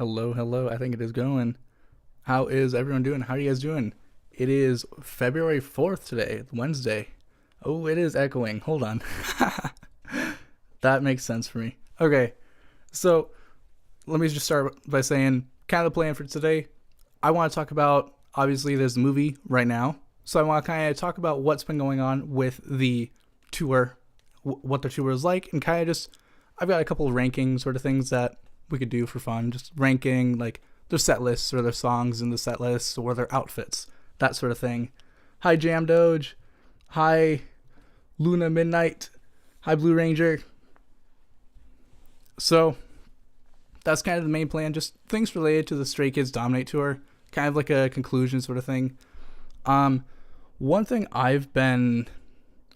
Hello, hello. I think it is going. How is everyone doing? How are you guys doing? It is February 4th today, Wednesday. Oh, it is echoing. Hold on. That makes sense for me. Okay, so let me just start by saying kind of the plan for today. I want to talk about, obviously, there's a movie right now. So I want to kind of talk about what's been going on with the tour, what the tour is like, and kind of just, I've got a couple of ranking sort of things that we could do for fun, just ranking like their set lists or their songs in the set lists or their outfits, that sort of thing. Hi Jam Doge, hi Luna Midnight, hi Blue Ranger. So that's kind of the main plan, just things related to the Stray Kids DominATE tour, kind of like a conclusion sort of thing. One thing I've been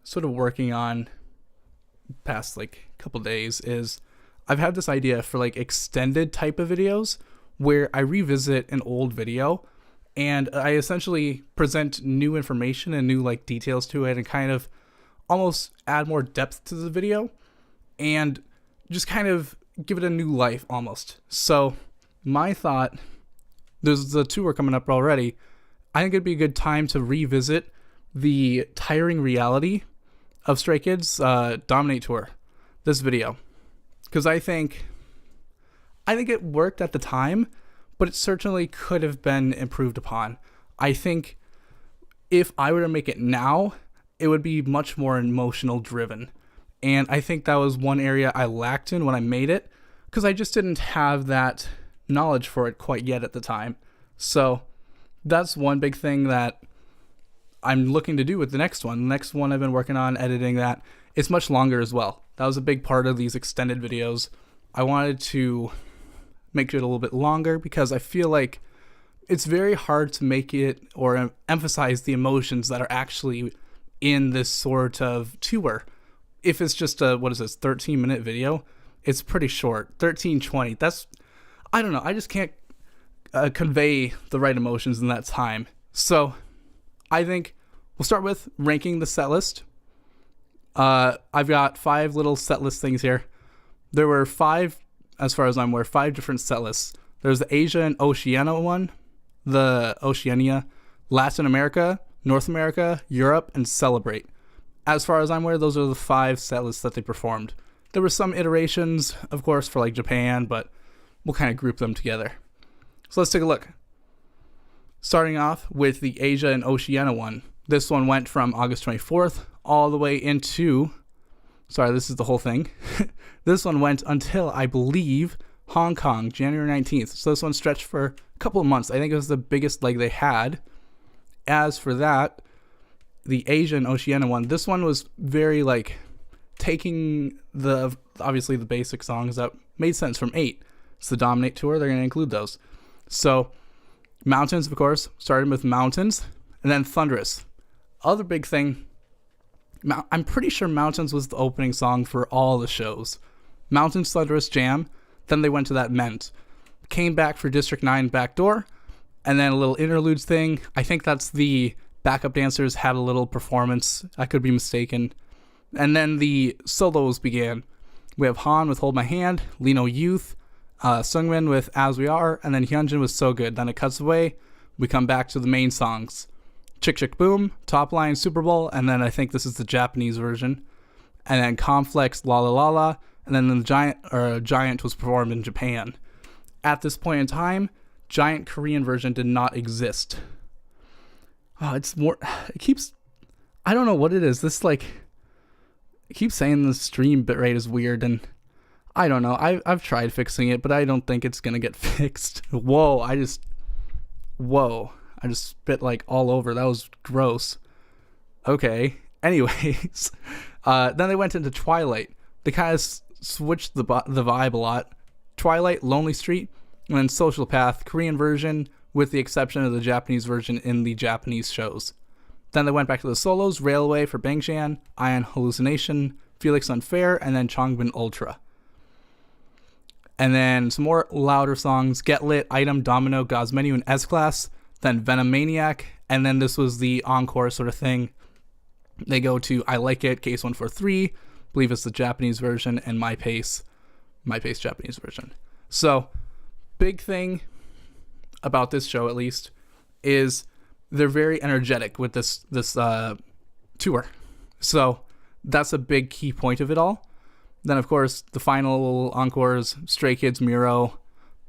sort of working on past like couple days is I've had this idea for like extended type of videos where I revisit an old video and I essentially present new information and new like details to it and kind of almost add more depth to the video and just kind of give it a new life almost. So my thought, there's the tour coming up already. I think it'd be a good time to revisit the tiring reality of Stray Kids DominATE tour, this video. Because I think it worked at the time, but it certainly could have been improved upon. I think if I were to make it now, it would be much more emotional driven. And I think that was one area I lacked in when I made it, because I just didn't have that knowledge for it quite yet at the time. So that's one big thing that I'm looking to do with the next one. The next one I've been working on editing that. It's much longer as well. That was a big part of these extended videos. I wanted to make it a little bit longer because I feel like it's very hard to make it or emphasize the emotions that are actually in this sort of tour. If it's just a, 13-minute video, it's pretty short. 13:20. That's, I don't know. I just can't convey the right emotions in that time. So I think we'll start with ranking the set list. I've got 5 little set list things here. There were 5, as far as I'm aware, 5 different set lists. There's the Asia and Oceania one, the Oceania, Latin America, North America, Europe, and Celebrate. As far as I'm aware, those are the 5 set lists that they performed. There were some iterations, of course, for like Japan, but we'll kind of group them together. So let's take a look. Starting off with the Asia and Oceania one. This one went from August 24th all the way into, sorry, this is the whole thing. This one went until, I believe, Hong Kong, January 19th. So this one stretched for a couple of months. I think it was the biggest leg they had. As for that, the Asia and Oceania one, this one was very like taking obviously the basic songs that made sense from 8. It's the DominATE tour. They're going to include those. So Mountains, of course, started with Mountains, and then Thunderous. Other big thing, I'm pretty sure Mountains was the opening song for all the shows. Mountains, Thunderous, Jam, then they went to that Ment. Came back for District 9 Backdoor, and then a little interludes thing. I think that's the backup dancers had a little performance. I could be mistaken. And then the solos began. We have Han with Hold My Hand, Lino Youth, Sungmin with As We Are, and then Hyunjin with So Good. Then it cuts away. We come back to the main songs. Chick Chick Boom, Top Line, Super Bowl, and then I think this is the Japanese version. And then Complex, La La La La, and then the Giant was performed in Japan. At this point in time, Giant Korean version did not exist. Oh, it's more, it keeps, I don't know what it is. This like, it keeps saying the stream bitrate is weird, and I don't know. I've tried fixing it, but I don't think it's gonna get fixed. Whoa, I just spit like all over. That was gross. Okay. Anyways, then they went into Twilight. They kind of switched the vibe a lot. Twilight, Lonely Street, and then Social Path, Korean version, with the exception of the Japanese version in the Japanese shows. Then they went back to the solos, Railway for Bangshan, Ion Hallucination, Felix Unfair, and then Changbin Ultra. And then some more louder songs, Get Lit, Item, Domino, God's Menu, and S-Class. Then Venom Maniac, and then this was the encore sort of thing. They go to I Like It, Case 143, believe it's the Japanese version, and My Pace Japanese version. So big thing about this show, at least, is they're very energetic with this tour. So that's a big key point of it all. Then, of course, the final encores, Stray Kids, Miro,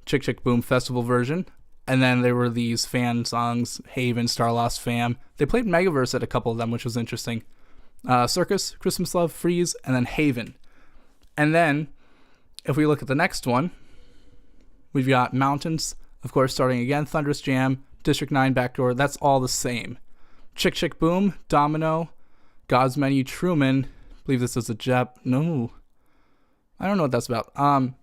Chick Chick Boom festival version. And then there were these fan songs, Haven, Star Lost Fam. They played Megaverse at a couple of them, which was interesting. Circus, Christmas Love, Freeze, and then Haven. And then, if we look at the next one, we've got Mountains, of course, starting again, Thunderous Jam, District 9 Backdoor, that's all the same. Chick Chick Boom, Domino, God's Menu, Truman, I believe this is a no, I don't know what that's about.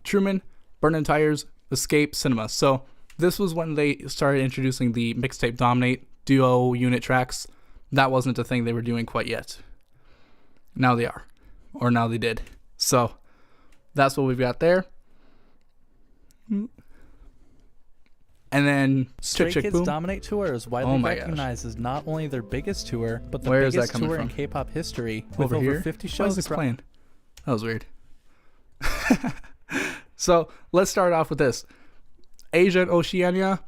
Truman, Burnin' Tires, Escape, Cinema. So this was when they started introducing the mixtape DominATE duo unit tracks. That wasn't a thing they were doing quite yet. Now they are, or now they did. So that's what we've got there. And then Stray Chick Chick Kids Boom. DominATE Tour is widely recognized as not only their biggest tour, but the biggest tour in K-pop history, with over 50 shows. Why is this playing? That was weird. So let's start off with this. Asia and Oceania,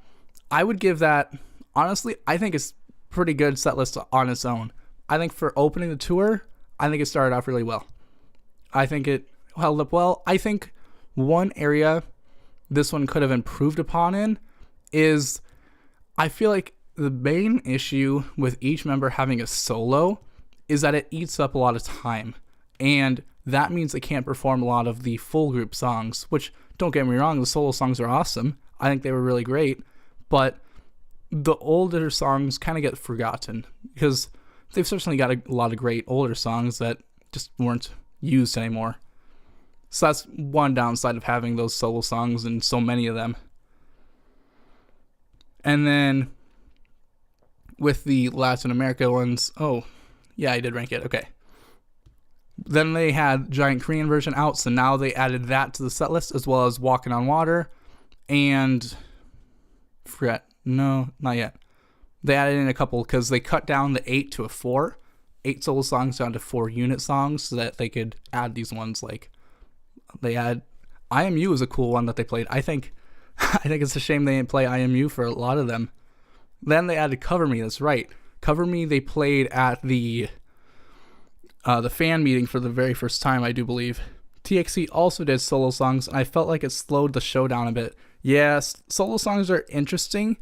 I would give that, honestly, I think it's pretty good set list on its own. I think for opening the tour, I think it started off really well. I think it held up well. I think one area this one could have improved upon in is I feel like the main issue with each member having a solo is that it eats up a lot of time. And that means they can't perform a lot of the full group songs, which, don't get me wrong, the solo songs are awesome. I think they were really great. But the older songs kind of get forgotten because they've certainly got a lot of great older songs that just weren't used anymore. So that's one downside of having those solo songs and so many of them. And then with the Latin America ones, oh, yeah, I did rank it. Okay. Then they had Giant Korean version out, so now they added that to the set list as well as Walking on Water and no, not yet. They added in a couple because they cut down the 8 to a 4. 8 solo songs down to 4 unit songs so that they could add these ones. Like they add IMU is a cool one that they played. I think it's a shame they didn't play IMU for a lot of them. Then they added Cover Me. That's right. Cover Me they played at the fan meeting for the very first time, I do believe. TXT also did solo songs, and I felt like it slowed the show down a bit. Yes, solo songs are interesting,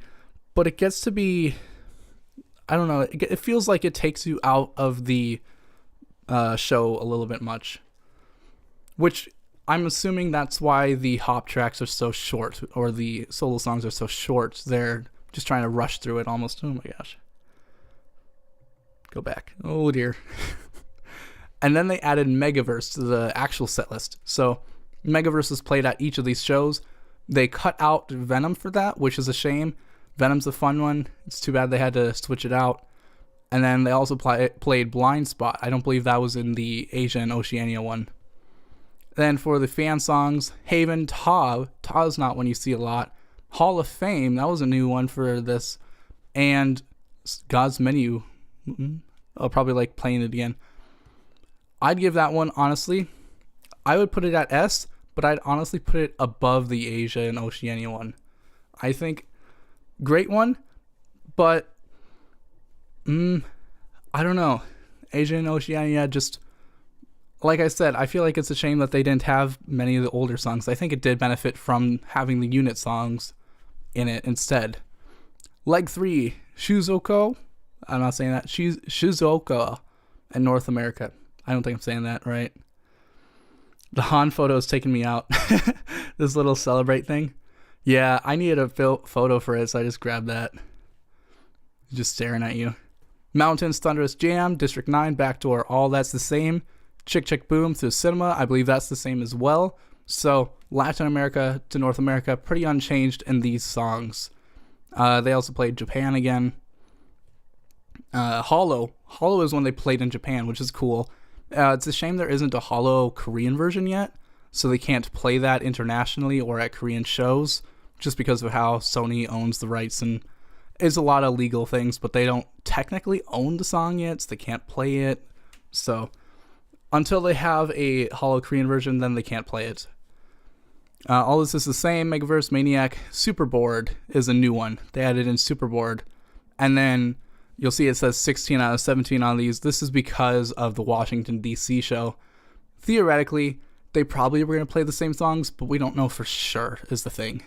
but it gets to be, I don't know, it feels like it takes you out of the show a little bit much. Which I'm assuming that's why the hop tracks are so short, or the solo songs are so short. They're just trying to rush through it almost. Oh my gosh. Go back. Oh dear. And then they added Megaverse to the actual set list. So Megaverse is played at each of these shows. They cut out Venom for that, which is a shame. Venom's a fun one. It's too bad they had to switch it out. And then they also played Blind Spot. I don't believe that was in the Asia and Oceania one. Then for the fan songs, Haven, Ta's not one you see a lot. Hall of Fame, that was a new one for this. And God's Menu. I'll probably like playing it again. I'd give that one, honestly, I would put it at S, but I'd honestly put it above the Asia and Oceania one. I think great one, but I don't know. Asia and Oceania just, like I said, I feel like it's a shame that they didn't have many of the older songs. I think it did benefit from having the unit songs in it instead. Leg 3, Shuzoko. I'm not saying that. Shizuoka in North America. I don't think I'm saying that right. The Han photo is taking me out. This little celebrate thing. Yeah, I needed a photo for it, so I just grabbed that. Just staring at you. Mountains, Thunderous Jam, District 9, Backdoor, all that's the same. Chick Chick Boom through Cinema, I believe that's the same as well. So Latin America to North America, pretty unchanged in these songs. They also played Japan again. Hollow is one they played in Japan, which is cool. It's a shame there isn't a Hollow Korean version yet, so they can't play that internationally or at Korean shows, just because of how Sony owns the rights and it's a lot of legal things, but they don't technically own the song yet, so they can't play it. So until they have a Hollow Korean version, then they can't play it. All this is the same. Megaverse, Maniac, Superboard is a new one. They added in Superboard. And then you'll see it says 16 out of 17 on these. This is because of the Washington, D.C. show. Theoretically, they probably were going to play the same songs, but we don't know for sure is the thing.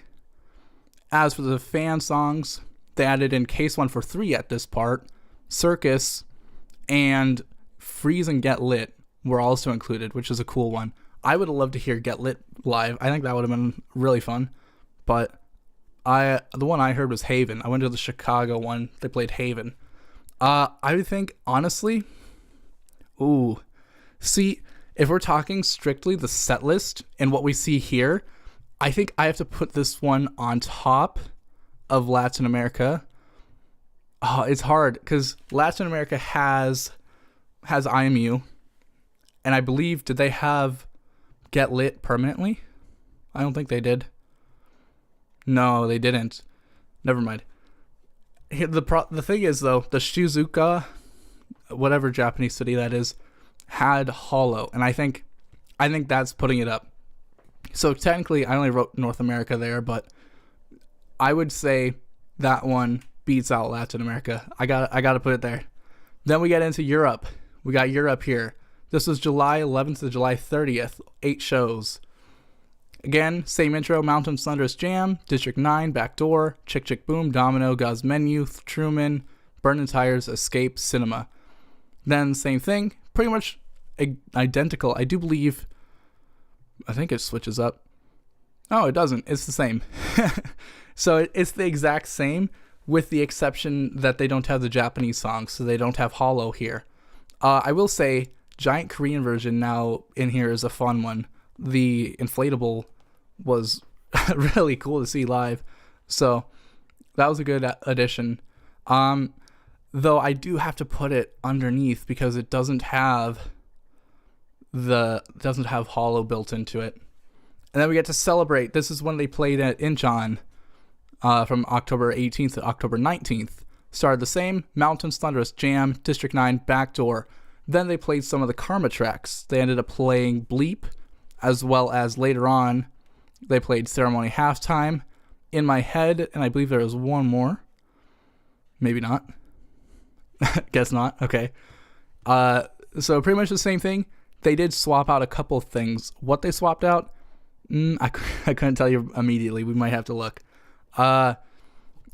As for the fan songs, they added in Case 1 for 3 at this part. Circus and Freeze and Get Lit were also included, which is a cool one. I would have loved to hear Get Lit live. I think that would have been really fun. But the one I heard was Haven. I went to the Chicago one. They played Haven. I would think, honestly, see, if we're talking strictly the set list and what we see here, I think I have to put this one on top of Latin America. Oh, it's hard because Latin America has IMU, and I believe, did they have Get Lit permanently? I don't think they did. No, they didn't. Never mind. The thing is, though, the Shizuoka, whatever Japanese city that is, had Hollow, and I think that's putting it up. So technically, I only wrote North America there, but I would say that one beats out Latin America. I got to put it there. Then we get into Europe. We got Europe here. This was July 11th to July 30th. 8 shows. Again, same intro: Mountain Thunderous Jam, District 9, Backdoor, Chick Chick Boom, Domino, God's Menu, Truman, Burning Tires, Escape, Cinema. Then same thing, pretty much identical. I do believe, I think it switches up. Oh, it doesn't. It's the same. So it's the exact same, with the exception that they don't have the Japanese songs, so they don't have Hollow here. I will say, giant Korean version now in here is a fun one. The inflatable was really cool to see live, so that was a good addition. Though I do have to put it underneath because it doesn't have Hollow built into it. And then we get to Celebrate. This is when they played at Incheon from October 18th to October 19th. Started the same: Mountains, Thunderous Jam, District 9, Backdoor. Then they played some of the Karma tracks. They ended up playing Bleep, as well as later on, they played Ceremony Halftime, In My Head, and I believe there was one more. Maybe not. Guess not. Okay. So pretty much the same thing. They did swap out a couple of things. What they swapped out, I couldn't tell you immediately. We might have to look.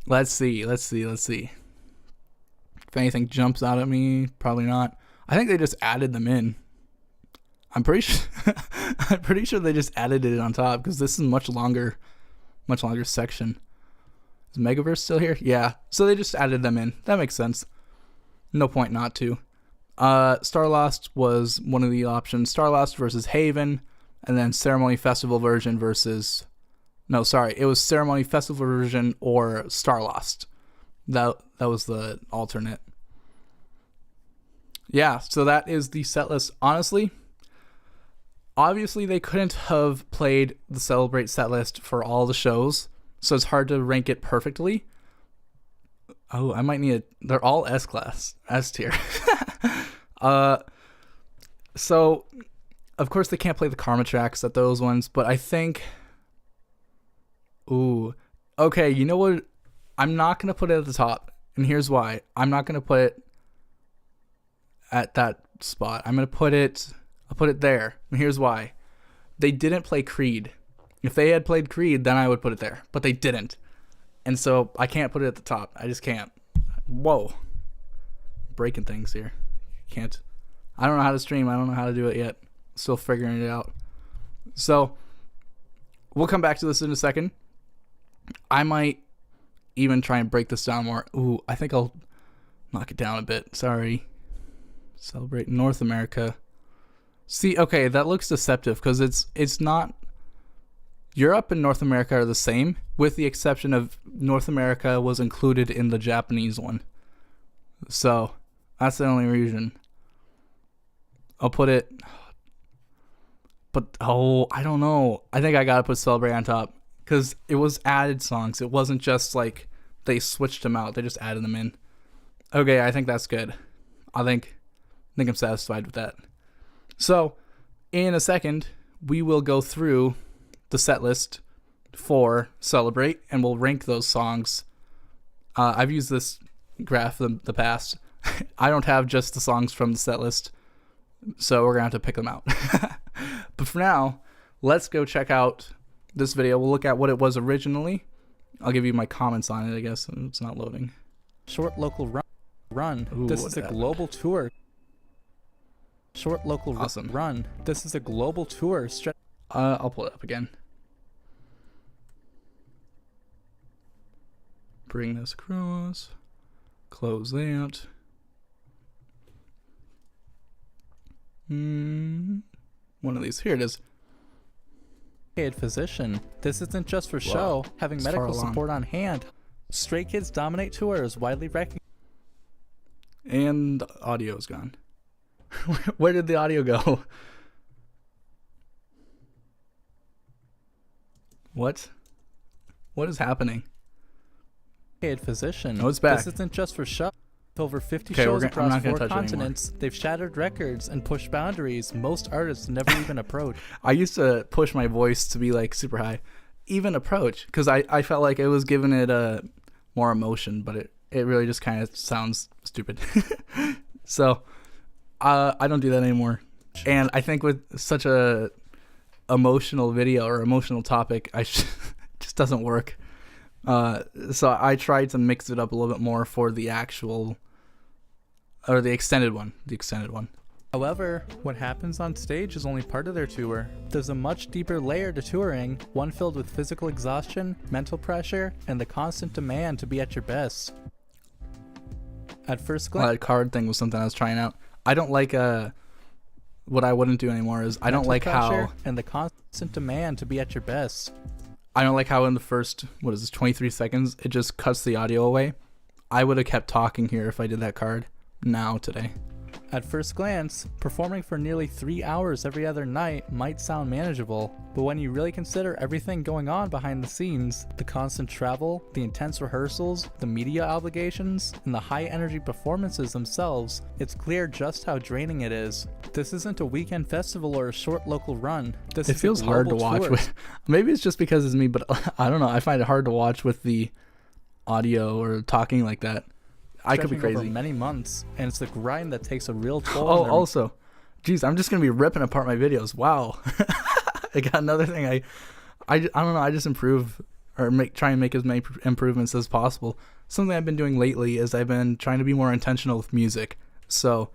Let's see. If anything jumps out at me, probably not. I think they just added them in. I'm pretty sure they just added it on top because this is much longer section. Is Megaverse still here? Yeah. So they just added them in. That makes sense. No point not to. Starlost was one of the options. Starlost versus Haven, and then Ceremony Festival version versus... No, sorry. It was Ceremony Festival version or Starlost. That was the alternate. Yeah, so that is the set list. Honestly, obviously they couldn't have played the Celebrate set list for all the shows, so it's hard to rank it perfectly. Oh, I might need it. They're all S-class, S-tier. So, of course, they can't play the Karma tracks at those ones, but I think... Okay, you know what? I'm not going to put it at the top, and here's why. I'm not going to put it at that spot. I'll put it there, and here's why. They didn't play Creed. If they had played Creed, then I would put it there, but they didn't. And so I can't put it at the top. I just can't. Whoa. Breaking things here. Can't. I don't know how to stream. I don't know how to do it yet. Still figuring it out. So we'll come back to this in a second. I might even try and break this down more. I think I'll knock it down a bit. Sorry. Celebrate North America. See, okay, that looks deceptive because it's not. Europe and North America are the same, with the exception of North America was included in the Japanese one. So that's the only reason. I'll put it. But I don't know. I think I gotta put Celebrate on top because it was added songs. It wasn't just like they switched them out. They just added them in. Okay, I think that's good. I think I'm satisfied with that. So, in a second, we will go through the set list for Celebrate, and we'll rank those songs. I've used this graph in the past. I don't have just the songs from the set list, so we're going to have to pick them out. But for now, let's go check out this video. We'll look at what it was originally. I'll give you my comments on it, I guess. It's not loading. Short local run. Ooh, this is a global tour. Short local run. This is a global tour. I'll pull it up again. Bring this across. Close that. One of these. Here it is. Physician. This isn't just for show. Having medical support on hand. Stray Kids DominATE Tour is widely recognized. And the audio is gone. Where did the audio go? What? What is happening? Physician. Oh, it's back. This isn't just for show. Over 50 shows across 4 continents. They've shattered records and pushed boundaries most artists never even approach. I used to push my voice to be like super high, even approach, because I felt like it was giving it a more emotion, but it really just kind of sounds stupid. So I don't do that anymore. And I think with such a emotional video or emotional topic, it just doesn't work. So I tried to mix it up a little bit more for the actual, or the extended one. However, what happens on stage is only part of their tour. There's a much deeper layer to touring, one filled with physical exhaustion, mental pressure, and the constant demand to be at your best. At first glance, that card thing was something I was trying out. I don't like what I wouldn't do anymore is I don't like how, and the constant demand to be at your best. I don't like how in the first 23 seconds it just cuts the audio away. I would have kept talking here if I did that card today. At first glance, performing for nearly 3 hours every other night might sound manageable, but when you really consider everything going on behind the scenes, the constant travel, the intense rehearsals, the media obligations, and the high energy performances themselves, it's clear just how draining it is. This isn't a weekend festival or a short local run. It feels hard to watch with. Maybe it's just because it's me, but I don't know. I find it hard to watch with the audio or talking like that. I could be crazy. Over many months, and it's the grind that takes a real toll. Oh, also, geez, I'm just gonna be ripping apart my videos. Wow, I got another thing. I don't know. I just improve or try and make as many improvements as possible. Something I've been doing lately is I've been trying to be more intentional with music. So,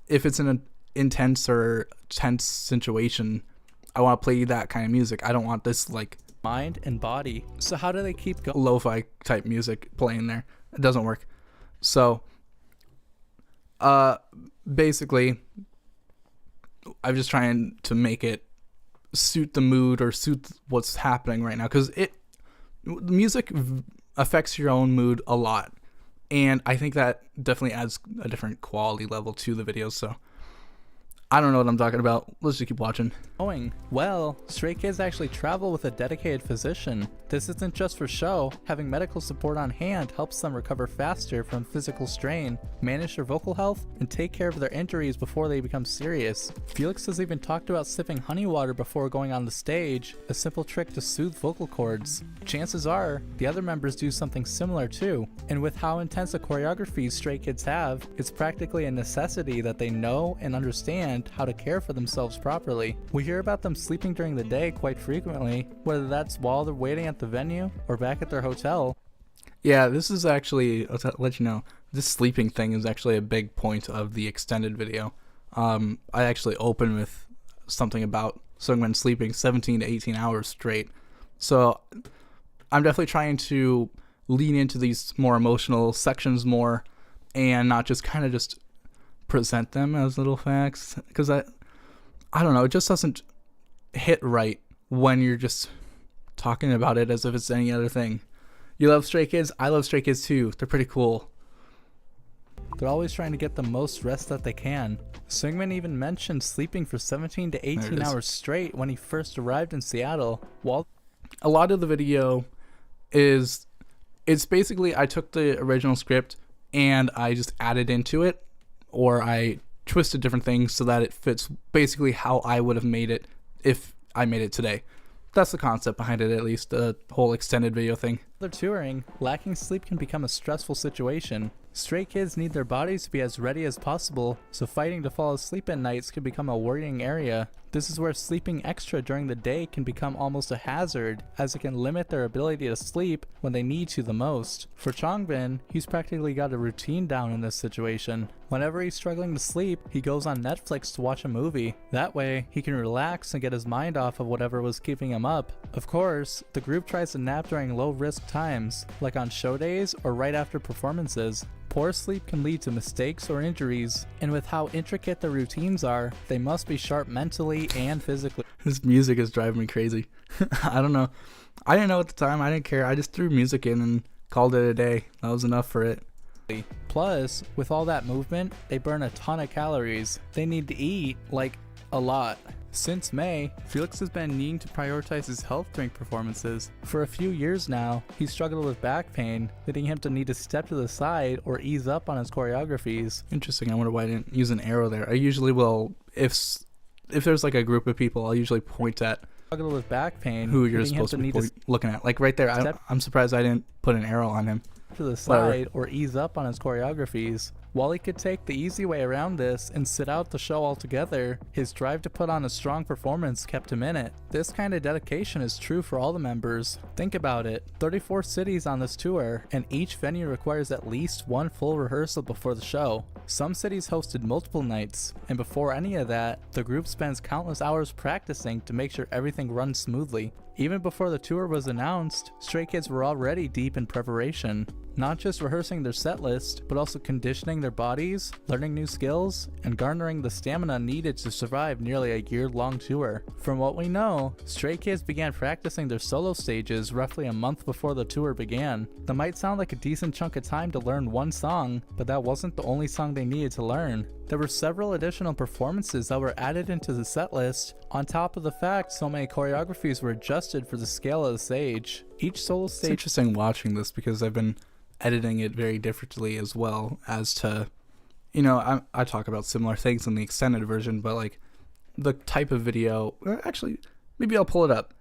if it's an intense or tense situation, I want to play that kind of music. I don't want this like mind and body. So how do they keep going? Lo-fi type music playing there. It doesn't work. So, basically, I'm just trying to make it suit the mood or suit what's happening right now, because the music affects your own mood a lot, and I think that definitely adds a different quality level to the videos. So, I don't know what I'm talking about. Let's just keep watching. Well, Stray Kids actually travel with a dedicated physician. This isn't just for show. Having medical support on hand helps them recover faster from physical strain, manage their vocal health, and take care of their injuries before they become serious. Felix has even talked about sipping honey water before going on the stage, a simple trick to soothe vocal cords. Chances are, the other members do something similar too. And with how intense a choreography Stray Kids have, it's practically a necessity that they know and understand how to care for themselves properly. We hear about them sleeping during the day quite frequently, whether that's while they're waiting at the venue or back at their hotel. Yeah, this is actually, I'll let you know, this sleeping thing is actually a big point of the extended video. I actually open with something about Sungmin sleeping 17 to 18 hours straight. So I'm definitely trying to lean into these more emotional sections more and not just kind of just present them as little facts, because I don't know, it just doesn't hit right when you're just talking about it as if it's any other thing. You love Stray Kids? I love Stray Kids too. They're pretty cool. They're always trying to get the most rest that they can. Sungmin even mentioned sleeping for 17 to 18 hours straight when he first arrived in Seattle. A lot of the video it's basically I took the original script and I just added into it, or I twisted different things so that it fits basically how I would have made it if I made it today. that's the concept behind it, at least the whole extended video thing. They're touring, lacking sleep can become a stressful situation. Stray Kids need their bodies to be as ready as possible, so fighting to fall asleep at nights can become a worrying area. This is where sleeping extra during the day can become almost a hazard, as it can limit their ability to sleep when they need to the most. For Changbin, he's practically got a routine down in this situation. Whenever he's struggling to sleep, he goes on Netflix to watch a movie. That way, he can relax and get his mind off of whatever was keeping him up. Of course, the group tries to nap during low-risk times, like on show days or right after performances. Poor sleep can lead to mistakes or injuries, and with how intricate their routines are, they must be sharp mentally and physically. This music is driving me crazy. I don't know. I didn't know at the time. I didn't care. I just threw music in and called it a day. That was enough for it. Plus, with all that movement, they burn a ton of calories. They need to eat, like, a lot. Since May, Felix has been needing to prioritize his health during performances. For a few years now, he's struggled with back pain, leading him to need to step to the side or ease up on his choreographies. Interesting. I wonder why I didn't use an arrow there. I usually will, if there's like a group of people, I'll usually point at Struggled with back pain, who you're supposed to be looking at. Like right there, I'm surprised I didn't put an arrow on him. To the side or ease up on his choreographies. While he could take the easy way around this and sit out the show altogether, his drive to put on a strong performance kept him in it. This kind of dedication is true for all the members. Think about it, 34 cities on this tour, and each venue requires at least one full rehearsal before the show. Some cities hosted multiple nights, and before any of that, the group spends countless hours practicing to make sure everything runs smoothly. Even before the tour was announced, Stray Kids were already deep in preparation. Not just rehearsing their set list, but also conditioning their bodies, learning new skills, and garnering the stamina needed to survive nearly a year-long tour. From what we know, Stray Kids began practicing their solo stages roughly a month before the tour began. That might sound like a decent chunk of time to learn one song, but that wasn't the only song they needed to learn. There were several additional performances that were added into the set list, on top of the fact so many choreographies were adjusted for the scale of the stage. Each solo stage... It's interesting watching this because I've been editing it very differently as well as to, you know, I talk about similar things in the extended version, but like the type of video, actually, maybe I'll pull it up.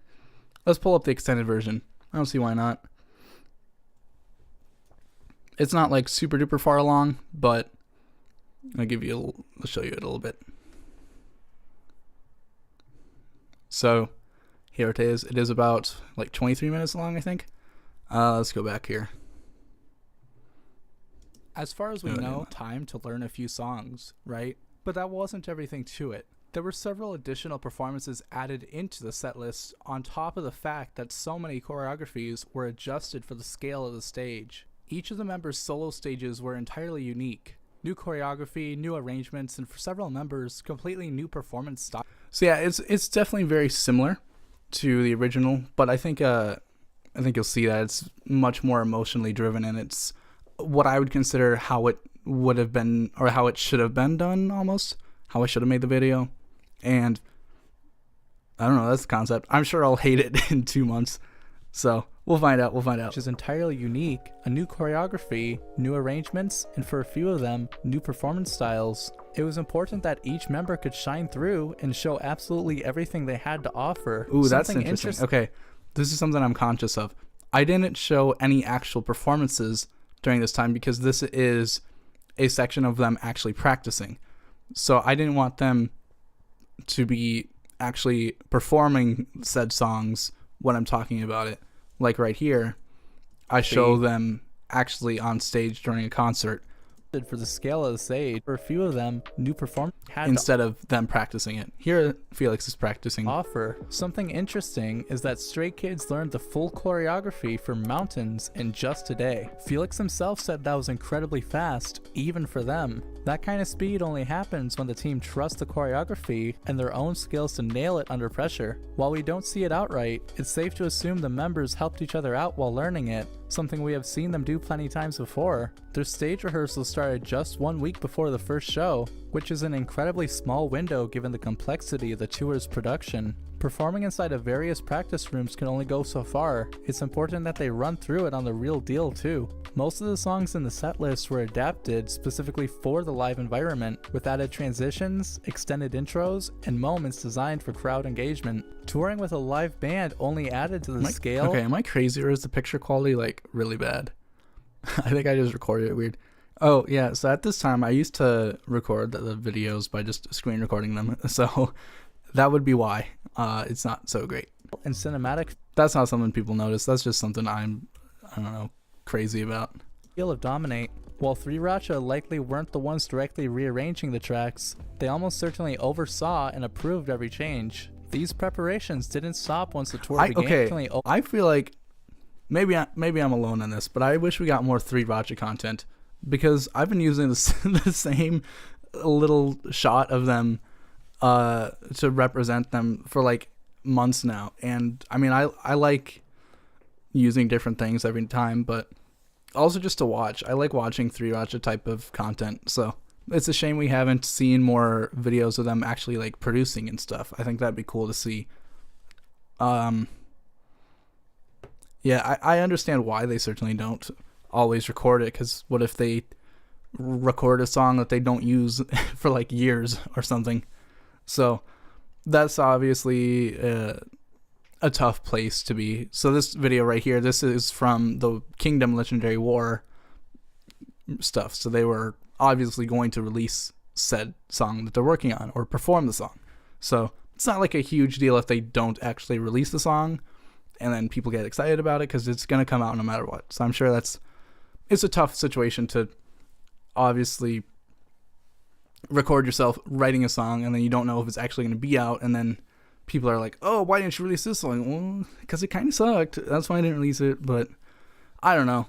Let's pull up the extended version. I don't see why not. It's not like super duper far along, but I'll show you it a little bit. So here it is. It is about like 23 minutes long, I think. Let's go back here. As far as we know, time to learn a few songs, right? But that wasn't everything to it. There were several additional performances added into the set list on top of the fact that so many choreographies were adjusted for the scale of the stage. Each of the members' solo stages were entirely unique. New choreography, new arrangements, and for several members, completely new performance style. So yeah, it's definitely very similar to the original, but I think you'll see that it's much more emotionally driven, and it's what I would consider how it would have been, or how it should have been done, almost how I should have made the video. And I don't know, that's the concept. I'm sure I'll hate it in 2 months, so we'll find out. Which is entirely unique, a new choreography, new arrangements, and for a few of them, new performance styles. It was important that each member could shine through and show absolutely everything they had to offer. Ooh, that's interesting. Okay, this is something I'm conscious of. I didn't show any actual performances during this time because this is a section of them actually practicing. So I didn't want them to be actually performing said songs when I'm talking about it. Like right here, I show them actually on stage during a concert. For the scale of the stage, for a few of them, new performance instead of them practicing it. Here, Felix is practicing. Offer. Something interesting is that Stray Kids learned the full choreography for Mountains in just a day. Felix himself said that was incredibly fast, even for them. That kind of speed only happens when the team trusts the choreography and their own skills to nail it under pressure. While we don't see it outright, it's safe to assume the members helped each other out while learning it, something we have seen them do plenty times before. Their stage rehearsals started just 1 week before the first show, which is an incredibly small window given the complexity of the tour's production. Performing inside of various practice rooms can only go so far. It's important that they run through it on the real deal too. Most of the songs in the set list were adapted specifically for the live environment, with added transitions, extended intros, and moments designed for crowd engagement. Touring with a live band only added to the scale. Okay, am I crazy or is the picture quality like really bad? I think I just recorded it weird. Oh yeah, so at this time I used to record the videos by just screen recording them, so that would be why it's not so great. And cinematic. That's not something people notice. That's just something I don't know, crazy about. Feel of DominATE. While 3racha likely weren't the ones directly rearranging the tracks, they almost certainly oversaw and approved every change. These preparations didn't stop once the tour began. Okay, I feel like maybe I'm alone on this, but I wish we got more 3racha content, because I've been using the same little shot of them to represent them for like months now, and I mean I like using different things every time, but also just to watch. I like watching 3racha type of content, so it's a shame we haven't seen more videos of them actually like producing and stuff. I think that'd be cool to see. Yeah, I understand why they certainly don't always record it, because what if they record a song that they don't use for like years or something? So that's obviously a tough place to be. So this video right here, this is from the Kingdom Legendary War stuff. So they were obviously going to release said song that they're working on, or perform the song. So it's not like a huge deal if they don't actually release the song and then people get excited about it, because it's going to come out no matter what. So I'm sure it's a tough situation to obviously record yourself writing a song and then you don't know if it's actually going to be out, and then people are like, oh, why didn't you release this song? Well, because it kind of sucked. That's why I didn't release it. But I don't know.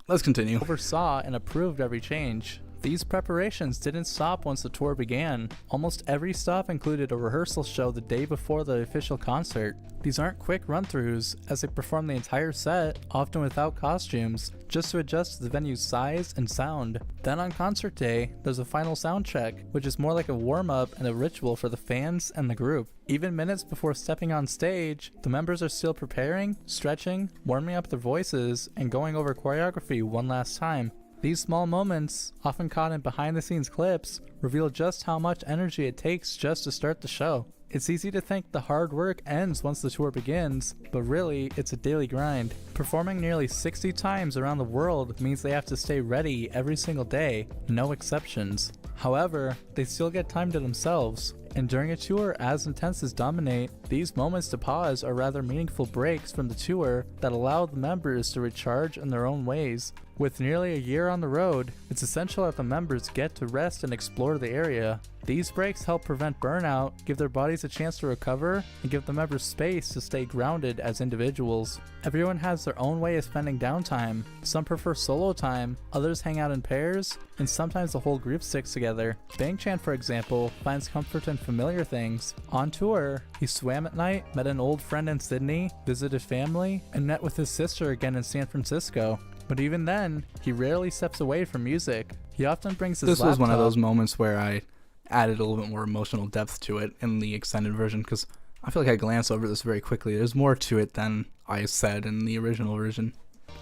Let's continue. Oversaw and approved every change. These preparations didn't stop once the tour began. Almost every stop included a rehearsal show the day before the official concert. These aren't quick run-throughs, as they perform the entire set, often without costumes, just to adjust to the venue's size and sound. Then on concert day, there's a final sound check, which is more like a warm-up and a ritual for the fans and the group. Even minutes before stepping on stage, the members are still preparing, stretching, warming up their voices, and going over choreography one last time. These small moments, often caught in behind-the-scenes clips, reveal just how much energy it takes just to start the show. It's easy to think the hard work ends once the tour begins, but really, it's a daily grind. Performing nearly 60 times around the world means they have to stay ready every single day, no exceptions. However, they still get time to themselves, and during a tour as intense as DominATE, these moments to pause are rather meaningful breaks from the tour that allow the members to recharge in their own ways. With nearly a year on the road, it's essential that the members get to rest and explore the area. These breaks help prevent burnout, give their bodies a chance to recover, and give the members space to stay grounded as individuals. Everyone has their own way of spending downtime. Some prefer solo time, others hang out in pairs, and sometimes the whole group sticks together. Bangchan, for example, finds comfort in familiar things. On tour, he swam at night, met an old friend in Sydney, visited family, and met with his sister again in San Francisco. But even then, he rarely steps away from music. He often brings his laptop. This was one of those moments where I added a little bit more emotional depth to it in the extended version, because I feel like I glanced over this very quickly. There's more to it than I said in the original version.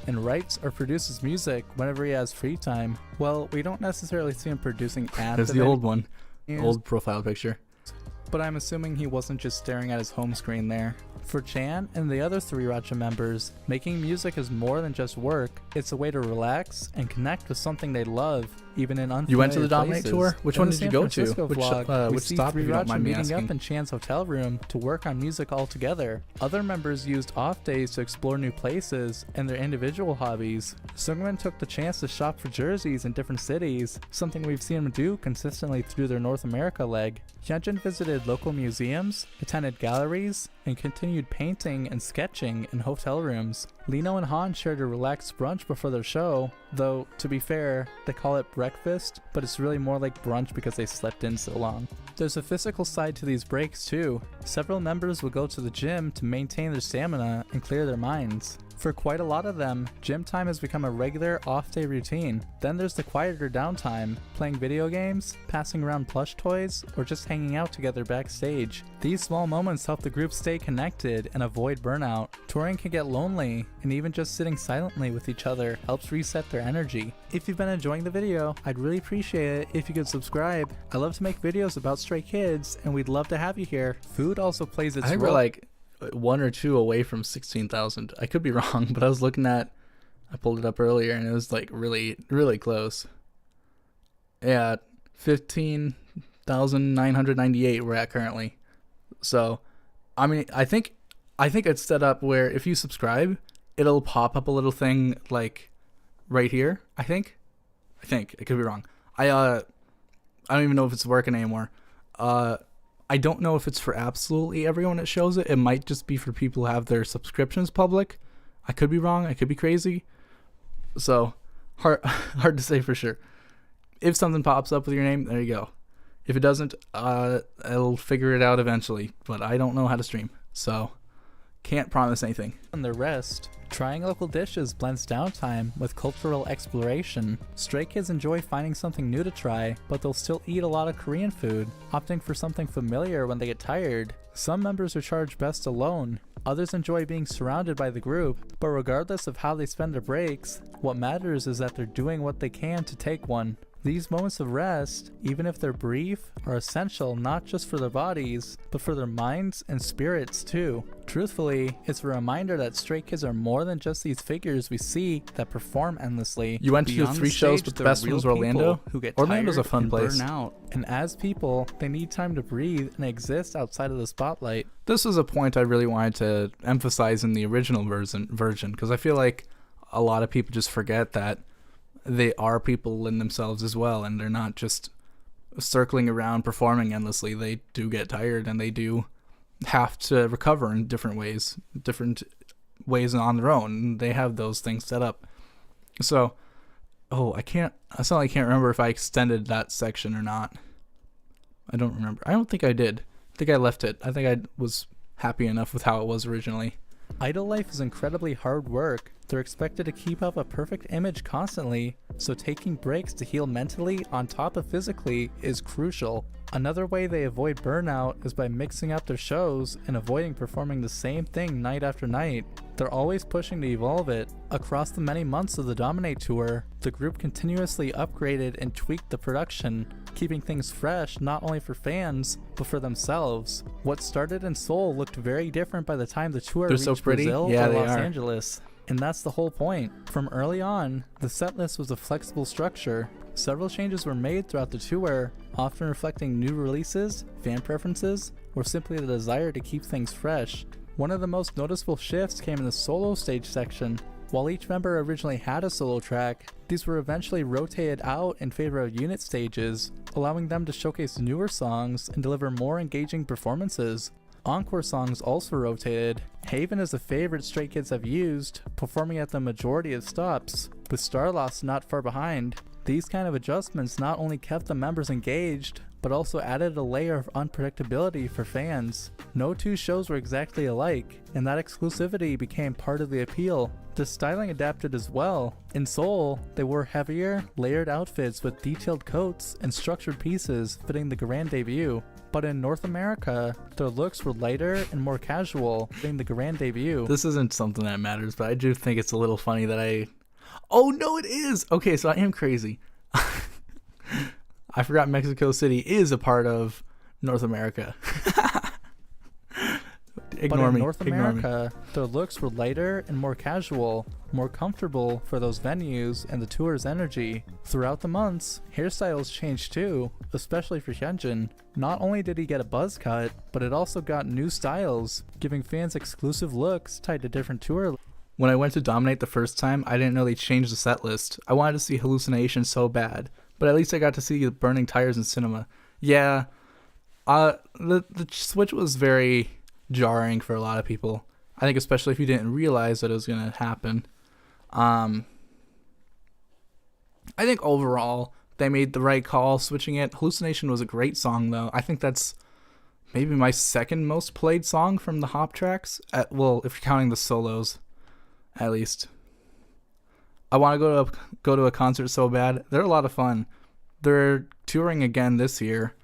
And writes or produces music whenever he has free time. Well, we don't necessarily see him producing ads. There's the old one, old profile picture. But I'm assuming he wasn't just staring at his home screen there. For Chan and the other 3racha members, making music is more than just work. It's a way to relax and connect with something they love, even in unfamiliar places. You went to the DominATE tour? Which one did you go to? Which stop, if you don't mind me asking? Meeting up in Chan's hotel room to work on music all together. Other members used off days to explore new places and their individual hobbies. Sungmin took the chance to shop for jerseys in different cities, something we've seen him do consistently through their North America leg. Hyunjin visited local museums, attended galleries, and continued painting and sketching in hotel rooms. Lino and Han shared a relaxed brunch before their show, though, to be fair, they call it breakfast, but it's really more like brunch because they slept in so long. There's a physical side to these breaks too. Several members will go to the gym to maintain their stamina and clear their minds. For quite a lot of them, gym time has become a regular off-day routine. Then there's the quieter downtime, playing video games, passing around plush toys, or just hanging out together backstage. These small moments help the group stay connected and avoid burnout. Touring can get lonely, and even just sitting silently with each other helps reset their energy. If you've been enjoying the video, I'd really appreciate it if you could subscribe. I love to make videos about stray kids, and we'd love to have you here. Food also plays its I think role. we're like 1 or 2 away from 16,000. I could be wrong, but I pulled it up earlier and it was like really, really close. Yeah, 15,998 we're at currently. So, I mean, I think it's set up where if you subscribe, it'll pop up a little thing like right here. I think it could be wrong. I don't even know if it's working anymore. I don't know if it's for absolutely everyone that shows it. It might just be for people who have their subscriptions public. I could be wrong. I could be crazy. So, hard to say for sure. If something pops up with your name, there you go. If it doesn't, I'll figure it out eventually. But I don't know how to stream, so can't promise anything. And the rest. Trying local dishes blends downtime with cultural exploration. Stray kids enjoy finding something new to try, but they'll still eat a lot of Korean food, opting for something familiar when they get tired. Some members are charged best alone. Others enjoy being surrounded by the group, but regardless of how they spend their breaks, what matters is that they're doing what they can to take one. These moments of rest, even if they're brief, are essential not just for their bodies, but for their minds and spirits too. Truthfully, it's a reminder that stray kids are more than just these figures we see that perform endlessly. You went to Beyond 3 the shows, stage, but the they're best one real was Orlando. people who get Orlando's a tired fun and place. burn out. And as people, they need time to breathe and exist outside of the spotlight. This was a point I really wanted to emphasize in the original version because I feel like a lot of people just forget that they are people in themselves as well, and they're not just circling around performing endlessly. They do get tired, and they do have to recover in different ways on their own. They have those things set up. So, I can't remember if I extended that section or not. I don't remember. I don't think I did. I think I left it. I think I was happy enough with how it was originally. Idol life is incredibly hard work. They're expected to keep up a perfect image constantly, so taking breaks to heal mentally on top of physically is crucial. Another way they avoid burnout is by mixing up their shows and avoiding performing the same thing night after night. They're always pushing to evolve it. Across the many months of the DominATE tour, the group continuously upgraded and tweaked the production, keeping things fresh not only for fans, but for themselves. What started in Seoul looked very different by the time the tour They're reached so pretty. Brazil Yeah, or they Los are. Angeles. And that's the whole point. From early on, the setlist was a flexible structure. Several changes were made throughout the tour, often reflecting new releases, fan preferences, or simply the desire to keep things fresh. One of the most noticeable shifts came in the solo stage section. While each member originally had a solo track, these were eventually rotated out in favor of unit stages, allowing them to showcase newer songs and deliver more engaging performances. Encore songs also rotated. Haven is a favorite Stray Kids have used, performing at the majority of stops, with Starlost not far behind. These kind of adjustments not only kept the members engaged, but also added a layer of unpredictability for fans. No two shows were exactly alike, and that exclusivity became part of the appeal. The styling adapted as well. In Seoul, they wore heavier, layered outfits with detailed coats and structured pieces fitting the grand debut. But in North America, their looks were lighter and more casual, fitting the grand debut. This isn't something that matters, but I do think it's a little funny that Oh, no, it is! Okay, so I am crazy. I forgot Mexico City is a part of North America. Ignore me. But in North America, their looks were lighter and more casual, more comfortable for those venues and the tour's energy. Throughout the months, hairstyles changed too, especially for Hyunjin. Not only did he get a buzz cut, but it also got new styles, giving fans exclusive looks tied to different tour. When I went to DominATE the first time, I didn't know they changed the set list. I wanted to see Hallucination so bad, but at least I got to see the Burning Tires in cinema. Yeah, the switch was very jarring for a lot of people. I think especially if you didn't realize that it was going to happen. I think overall they made the right call switching it. Hallucination was a great song though. I think that's maybe my second most played song from the hop tracks. Well, if you're counting the solos. at least. I want to go to a concert so bad. They're a lot of fun. They're touring again this year.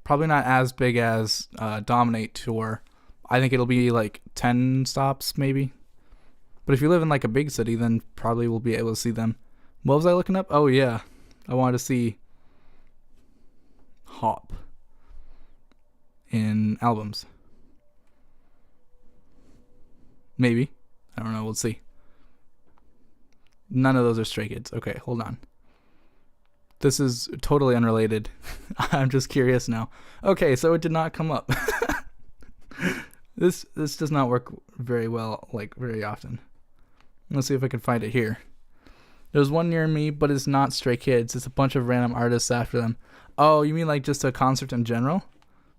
Probably not as big as DominATE tour. I think it'll be like 10 stops maybe. But if you live in like a big city, then probably we'll be able to see them. What was I looking up? Oh yeah, I wanted to see Hop in albums. Maybe. I don't know. We'll see. None of those are Stray Kids. Okay, hold on. This is totally unrelated. I'm just curious now. Okay, so it did not come up. This does not work very well, like very often. Let's see if I can find it here. There's one near me, but it's not Stray Kids. It's a bunch of random artists after them. Oh, you mean like just a concert in general?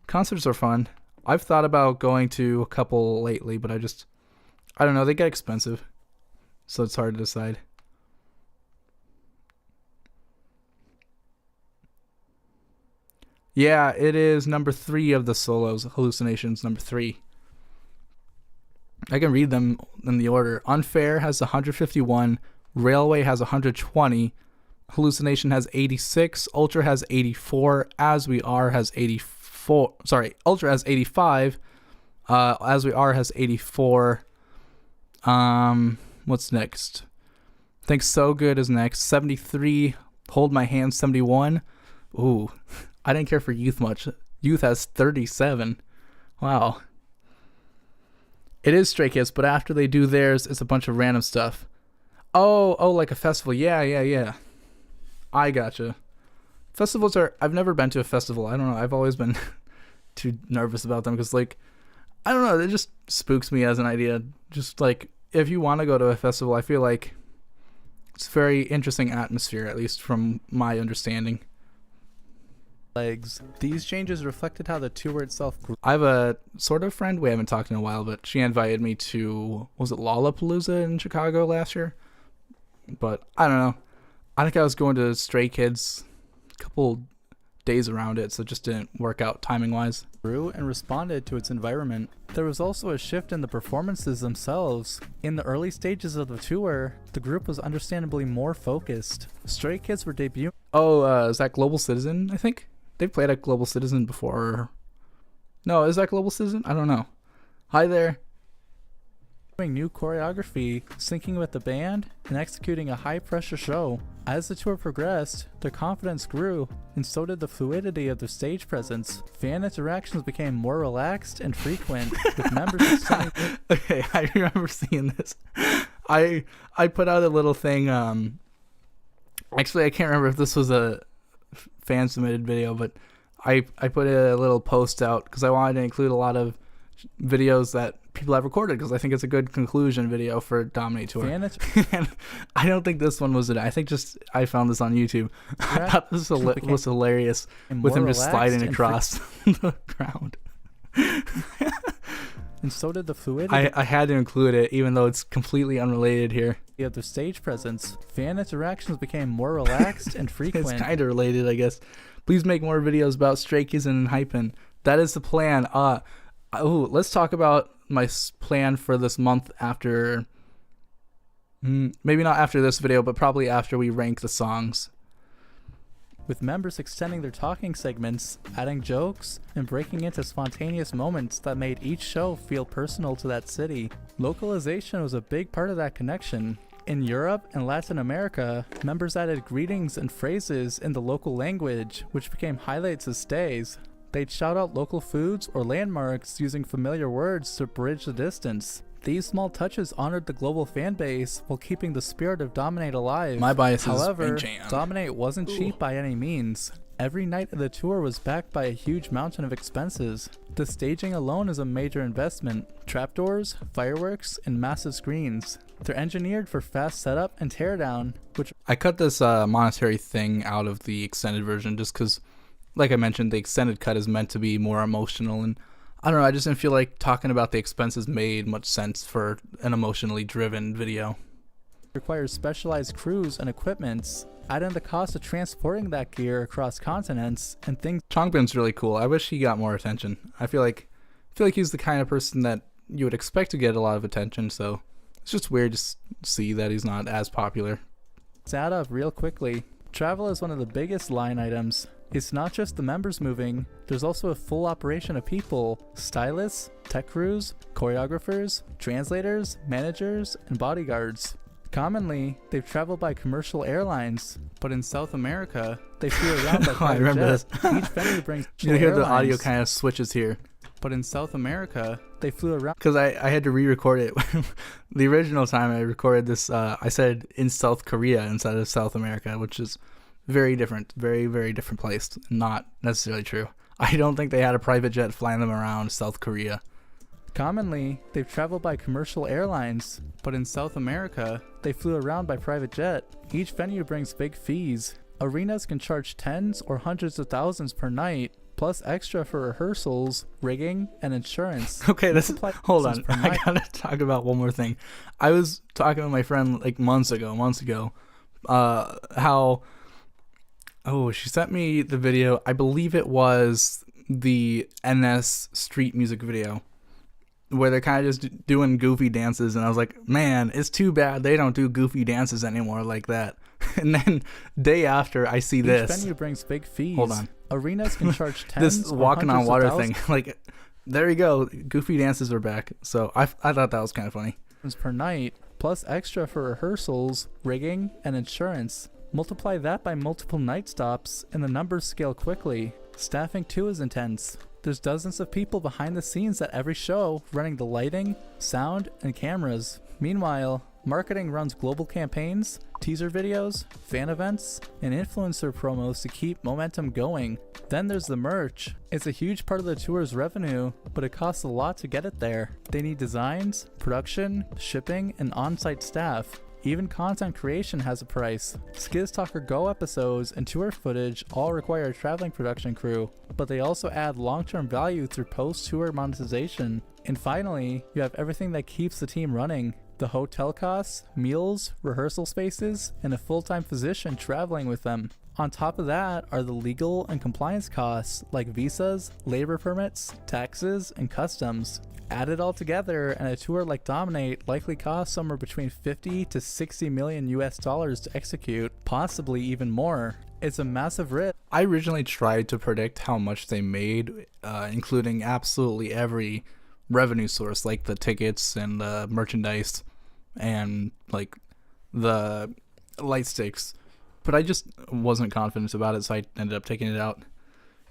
Concerts are fun. I've thought about going to a couple lately, but I don't know. They get expensive, so it's hard to decide. Yeah, it is number 3 of the solos. Hallucinations, number 3. I can read them in the order. Unfair has 151. Railway has 120. Hallucination has 86. Ultra has 84. As We Are has 84. Sorry, Ultra has 85. As We Are has 84. What's next? I think So Good is next. 73. Hold My Hand, 71. Ooh, I didn't care for Youth much. Youth has 37. Wow. It is Stray Kids, but after they do theirs, it's a bunch of random stuff. Oh, like a festival. Yeah. I gotcha. Festivals I've never been to a festival. I don't know. I've always been too nervous about them because, like, I don't know. It just spooks me as an idea. Just, like, if you want to go to a festival, I feel like it's a very interesting atmosphere, at least from my understanding. Legs. These changes reflected how the tour itself grew. I have a sort of friend, we haven't talked in a while, but she invited me to, was it Lollapalooza in Chicago last year? But I don't know. I think I was going to Stray Kids a couple days around it, so it just didn't work out timing-wise. Grew and responded to its environment. There was also a shift in the performances themselves. In the early stages of the tour, the group was understandably more focused. Stray Kids were debuting. Oh, is that Global Citizen, I think? They've played at Global Citizen before. No, is that Global Citizen? I don't know. Hi there. Doing new choreography, syncing with the band, and executing a high-pressure show. As the tour progressed, their confidence grew, and so did the fluidity of their stage presence. Fan interactions became more relaxed and frequent, with members extending... Okay, I remember seeing this. I put out a little thing. Actually, I can't remember if this was a fan submitted video, but I put a little post out because I wanted to include a lot of videos that people have recorded because I think it's a good conclusion video for DominATE Tour. And I don't think this one was it. I think just I found this on YouTube. I thought this was hilarious with him just sliding across the ground. And so did the fluidity. I had to include it even though it's completely unrelated here. Of their stage presence. Fan interactions became more relaxed and frequent. It's kind of related, I guess. Please make more videos about Stray Kids and Hypen. That is the plan. Let's talk about my plan for this month after... maybe not after this video, but probably after we rank the songs. With members extending their talking segments, adding jokes, and breaking into spontaneous moments that made each show feel personal to that city. Localization was a big part of that connection. In Europe and Latin America, members added greetings and phrases in the local language, which became highlights of stays. They'd shout out local foods or landmarks using familiar words to bridge the distance. These small touches honored the global fan base while keeping the spirit of DominATE alive. My bias is However, Jam. DominATE wasn't cheap by any means. Every night of the tour was backed by a huge mountain of expenses. The staging alone is a major investment. Trapdoors, fireworks, and massive screens. They're engineered for fast setup and teardown, which... I cut this monetary thing out of the extended version just because, like I mentioned, the extended cut is meant to be more emotional, and I don't know, I just didn't feel like talking about the expenses made much sense for an emotionally driven video. Requires specialized crews and equipments. Add in the cost of transporting that gear across continents and things. Chongbin's really cool. I wish he got more attention. I feel like he's the kind of person that you would expect to get a lot of attention, so it's just weird to see that he's not as popular. Let's add up real quickly. Travel is one of the biggest line items. It's not just the members moving, there's also a full operation of people, stylists, tech crews, choreographers, translators, managers, and bodyguards. Commonly, they've traveled by commercial airlines, but in South America, they flew around by I private remember jet. Each venue brings You hear the audio airlines, kind of switches here. but in South America, they flew around. Because I had to re-record it. The original time I recorded this, I said in South Korea instead of South America, which is very different. Very, very different place. Not necessarily true. I don't think they had a private jet flying them around South Korea. Commonly, they've traveled by commercial airlines, but in South America, they flew around by private jet. Each venue brings big fees. Arenas can charge tens or hundreds of thousands per night, plus extra for rehearsals, rigging, and insurance. Okay, hold on. per I night. gotta talk about one more thing. I was talking with my friend like months ago, how, she sent me the video. I believe it was the NS street music video where they're kind of just doing goofy dances, and I was like, man, it's too bad they don't do goofy dances anymore like that. And then day after, I see Each this. venue brings big fees. Hold on. Arenas can charge tens This or walking on hundreds of water thousands thing. Like, there you go. Goofy dances are back. So I thought that was kind of funny. per night, plus extra for rehearsals, rigging, and insurance. Multiply that by multiple night stops, and the numbers scale quickly. Staffing too is intense. There's dozens of people behind the scenes at every show running the lighting, sound, and cameras. Meanwhile, marketing runs global campaigns, teaser videos, fan events, and influencer promos to keep momentum going. Then there's the merch. It's a huge part of the tour's revenue, but it costs a lot to get it there. They need designs, production, shipping, and on-site staff. Even content creation has a price. Skiz Talker Go episodes and tour footage all require a traveling production crew, but they also add long-term value through post-tour monetization. And finally, you have everything that keeps the team running. The hotel costs, meals, rehearsal spaces, and a full-time physician traveling with them. On top of that are the legal and compliance costs like visas, labor permits, taxes, and customs. Add it all together, and a tour like DominATE likely costs somewhere between 50 to 60 million US dollars to execute, possibly even more. It's a massive risk. I originally tried to predict how much they made, including absolutely every revenue source, like the tickets and the merchandise and like the light sticks. But I just wasn't confident about it, so I ended up taking it out.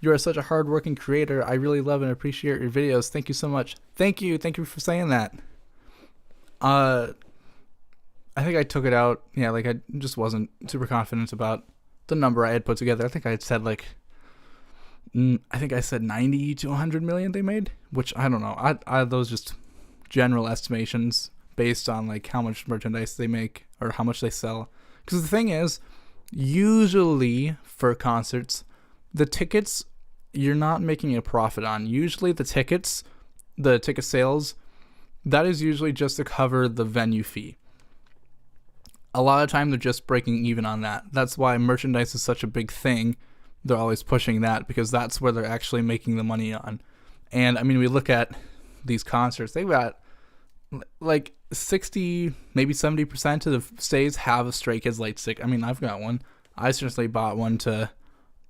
You are such a hardworking creator. I really love and appreciate your videos. Thank you so much. Thank you for saying that. I think I took it out. Yeah, like I just wasn't super confident about the number I had put together. I think I had said I said 90 to 100 million they made, which I don't know. I those just general estimations based on like how much merchandise they make or how much they sell. Because the thing is, usually for concerts, the tickets you're not making a profit on. Usually the ticket sales, that is usually just to cover the venue fee. A lot of time they're just breaking even on that. That's why merchandise is such a big thing. They're always pushing that because that's where they're actually making the money on. And I mean, we look at these concerts, they've got like 60, maybe 70% of the stays have a Stray Kids light stick. I mean, I've got one. I seriously bought one to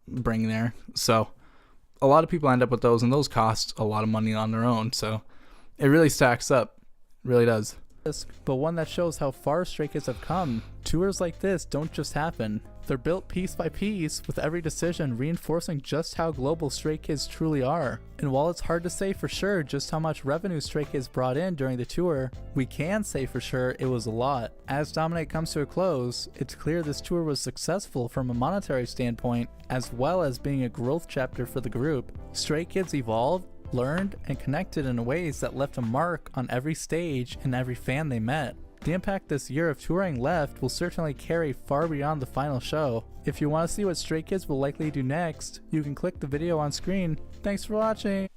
bring there. So a lot of people end up with those, and those cost a lot of money on their own. So it really stacks up. It really does. But one that shows how far Stray Kids have come. Tours like this don't just happen. They're built piece by piece, with every decision reinforcing just how global Stray Kids truly are. And while it's hard to say for sure just how much revenue Stray Kids brought in during the tour, we can say for sure it was a lot. As DominATE comes to a close, it's clear this tour was successful from a monetary standpoint, as well as being a growth chapter for the group. Stray Kids evolved, learned, and connected in ways that left a mark on every stage and every fan they met. The impact this year of touring left will certainly carry far beyond the final show. If you want to see what Stray Kids will likely do next, you can click the video on screen. Thanks for watching.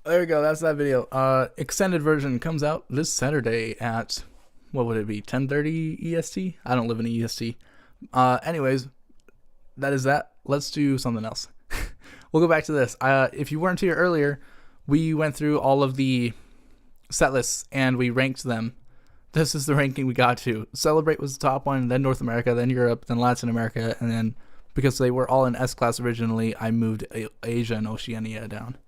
There we go. That's that video. Extended version comes out this Saturday at, what would it be, 10:30 EST? I don't live in EST. Anyways, that is that. Let's do something else. We'll go back to this. If you weren't here earlier, we went through all of the set lists and we ranked them. this is the ranking we got to. Celebrate was the top one, then North America, then Europe, then Latin America, and then because they were all in S-Class originally, I moved Asia and Oceania down.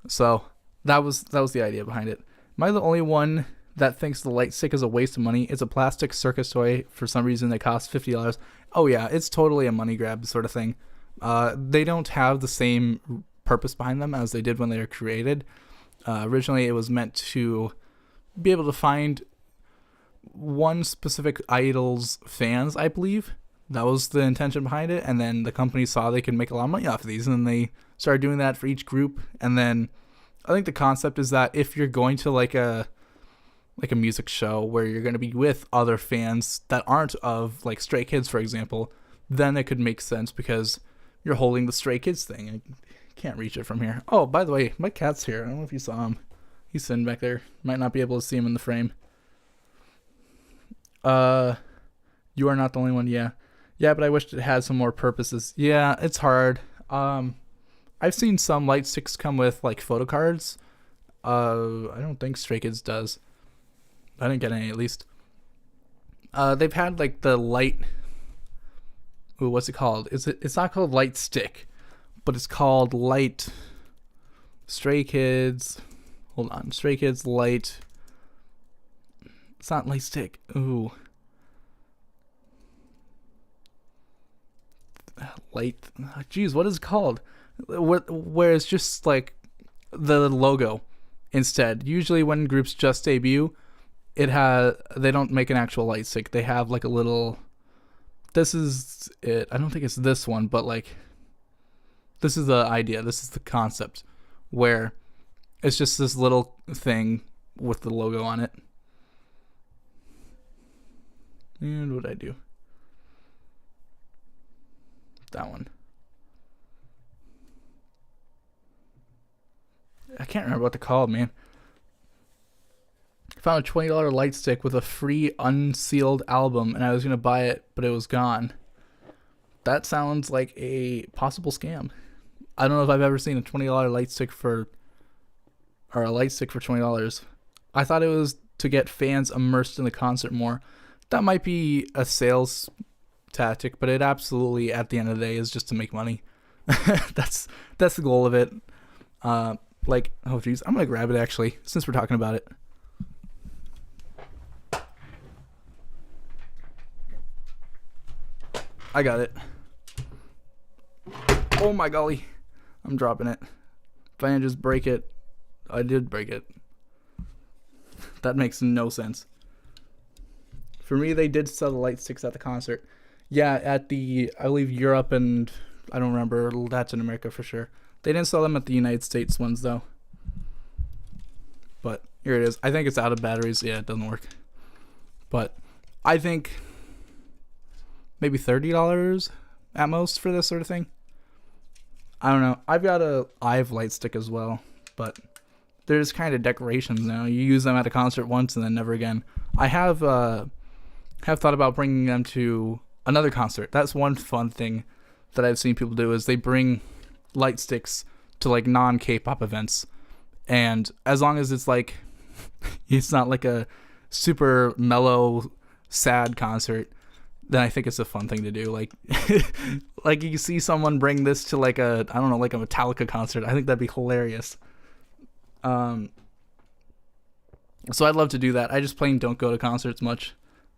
So that was the idea behind it. Am I the only one that thinks the light stick is a waste of money? It's a plastic circus toy. For some reason, they cost $50. Oh yeah, it's totally a money grab sort of thing. They don't have the same purpose behind them as they did when they were created. Originally, it was meant to be able to find one specific idol's fans, I believe. That was the intention behind it. And then the company saw they could make a lot of money off of these, and then they started doing that for each group. And then I think the concept is that if you're going to like a music show where you're going to be with other fans that aren't of like Stray Kids, for example, then it could make sense because you're holding the Stray Kids thing. I can't reach it from here. Oh, by the way, my cat's here. I don't know if you saw him. He's sitting back there. Might not be able to see him in the frame. You are not the only one. Yeah, but I wished it had some more purposes. Yeah, it's hard. I've seen some light sticks come with like photo cards. I don't think Stray Kids does. I didn't get any, at least. They've had like the light. Ooh, what's it called? It's not called light stick, but it's called light. Stray Kids. Hold on, Stray Kids light. It's not light stick. Ooh. Light. Jeez, what is it called? Where it's just like the logo instead. Usually when groups just debut, they don't make an actual light stick. They have like a little. This is it. I don't think it's this one, but like this is the idea. This is the concept where it's just this little thing with the logo on it. And what did I do? That one. I can't remember what they're called, man. I found a $20 light stick with a free unsealed album, and I was going to buy it, but it was gone. That sounds like a possible scam. I don't know if I've ever seen a $20 light stick or a light stick for $20. I thought it was to get fans immersed in the concert more. That might be a sales tactic, but it absolutely, at the end of the day, is just to make money. That's the goal of it. Like, oh geez, I'm gonna grab it actually, since we're talking about it. I got it. Oh my golly, I'm dropping it. If I didn't just break it, I did break it. That makes no sense. For me, they did sell the light sticks at the concert. Yeah, at the, I believe, Europe and, I don't remember, Latin America for sure. They didn't sell them at the United States ones, though. But here it is. I think it's out of batteries. Yeah, it doesn't work. But I think maybe $30 at most for this sort of thing. I don't know. I've got a Ive light stick as well, but there's kind of decorations now. You use them at a concert once and then never again. I have thought about bringing them to another concert. That's one fun thing that I've seen people do, is they bring light sticks to like non-K-pop events, and as long as it's like it's not like a super mellow sad concert, then I think it's a fun thing to do. Like like you see someone bring this to like a, I don't know, like a Metallica concert. I think that'd be hilarious. So I'd love to do that. I just plain don't go to concerts much,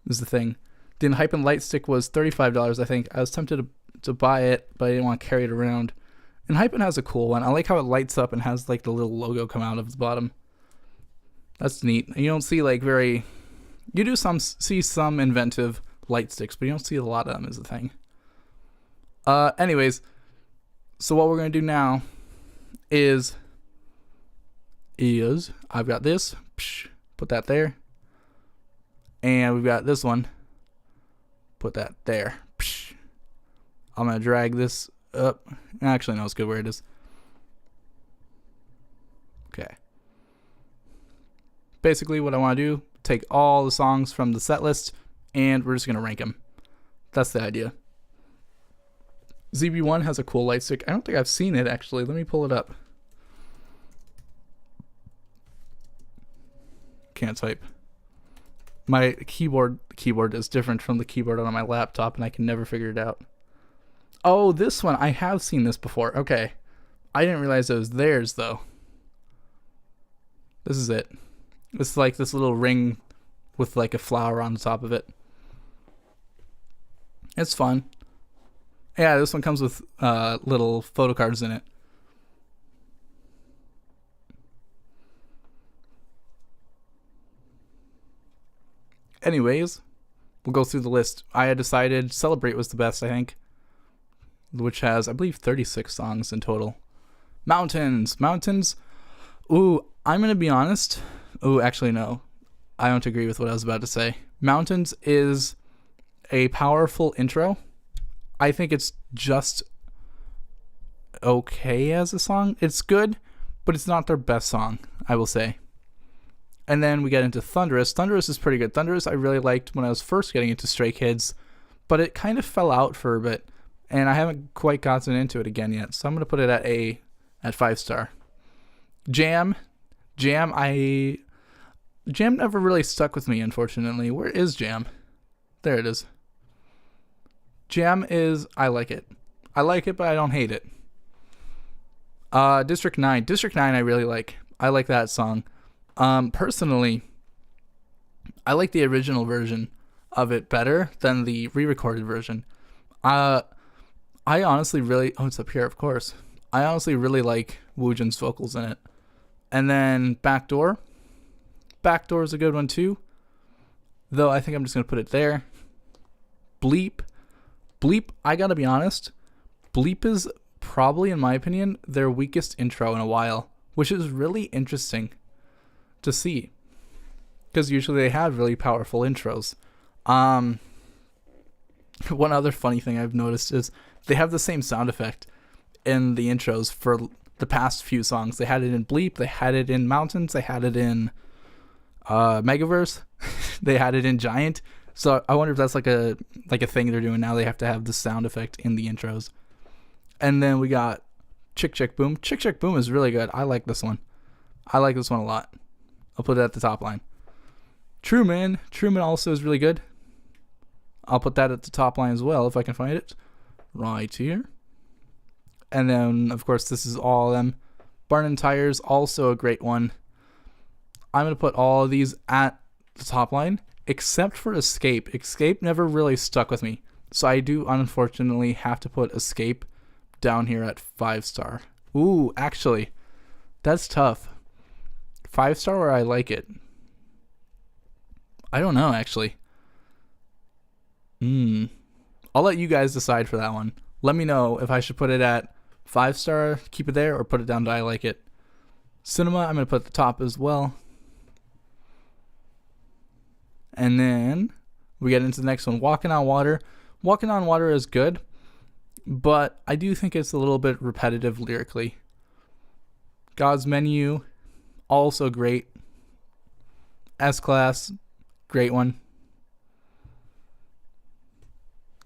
is the thing. The Hypen light stick was $35, I think. I was tempted to buy it, but I didn't want to carry it around. And Hypen has a cool one. I like how it lights up and has like the little logo come out of its bottom. That's neat. And you don't see like you do see some inventive light sticks, but you don't see a lot of them, is the thing. Anyways, so what we're going to do now is I've got this, put that there, and we've got this one, put that there. I'm going to drag this up. Actually, no, it's good where it is. Okay. Basically, what I want to do, take all the songs from the set list, and we're just going to rank them. That's the idea. ZB1 has a cool light stick. I don't think I've seen it, actually. Let me pull it up. Can't type. My keyboard is different from the keyboard on my laptop, and I can never figure it out. Oh, this one. I have seen this before. Okay. I didn't realize it was theirs, though. This is it. It's like this little ring with like a flower on the top of it. It's fun. Yeah, this one comes with little photo cards in it. Anyways, we'll go through the list. I had decided Celebrate was the best, I think, which has, I believe, 36 songs in total. Mountains. Ooh, I'm going to be honest. Ooh, actually, no. I don't agree with what I was about to say. Mountains is a powerful intro. I think it's just okay as a song. It's good, but it's not their best song, I will say. And then we get into Thunderous. Thunderous is pretty good. Thunderous I really liked when I was first getting into Stray Kids, but it kind of fell out for a bit, and I haven't quite gotten into it again yet. So I'm going to put it at 5-star. Jam never really stuck with me, unfortunately. Where is Jam? There it is. Jam is, I like it. But I don't hate it. District 9 I really like. I like that song. Personally, I like the original version of it better than the re-recorded version. I honestly really, it's up here, of course. I honestly really like Woojin's vocals in it. And then Backdoor is a good one too, though I think I'm just gonna put it there. Bleep, I gotta be honest, Bleep is probably, in my opinion, their weakest intro in a while, which is really interesting to see, because usually they have really powerful intros. One other funny thing I've noticed is they have the same sound effect in the intros for the past few songs. They had it in Bleep, they had it in Mountains, they had it in Megaverse, they had it in Giant. So I wonder if that's like a thing they're doing now. They have to have the sound effect in the intros. And then we got Chick Chick Boom. Chick Chick Boom is really good. I like this one. A lot. I'll put it at the top line. Truman also is really good. I'll put that at the top line as well if I can find it. Right here. And then, of course, this is all of them. Barn and Tires, also a great one. I'm going to put all of these at the top line, except for Escape. Escape never really stuck with me. So I do, unfortunately, have to put Escape down here at 5-star. Ooh, actually, that's tough. 5-star where I like it. I don't know, actually. I'll let you guys decide for that one. Let me know if I should put it at 5-star, keep it there, or put it down to I like it. Cinema, I'm going to put at the top as well. And then we get into the next one, Walking on Water. Walking on Water is good, but I do think it's a little bit repetitive lyrically. God's Menu, also great. S-Class, great one.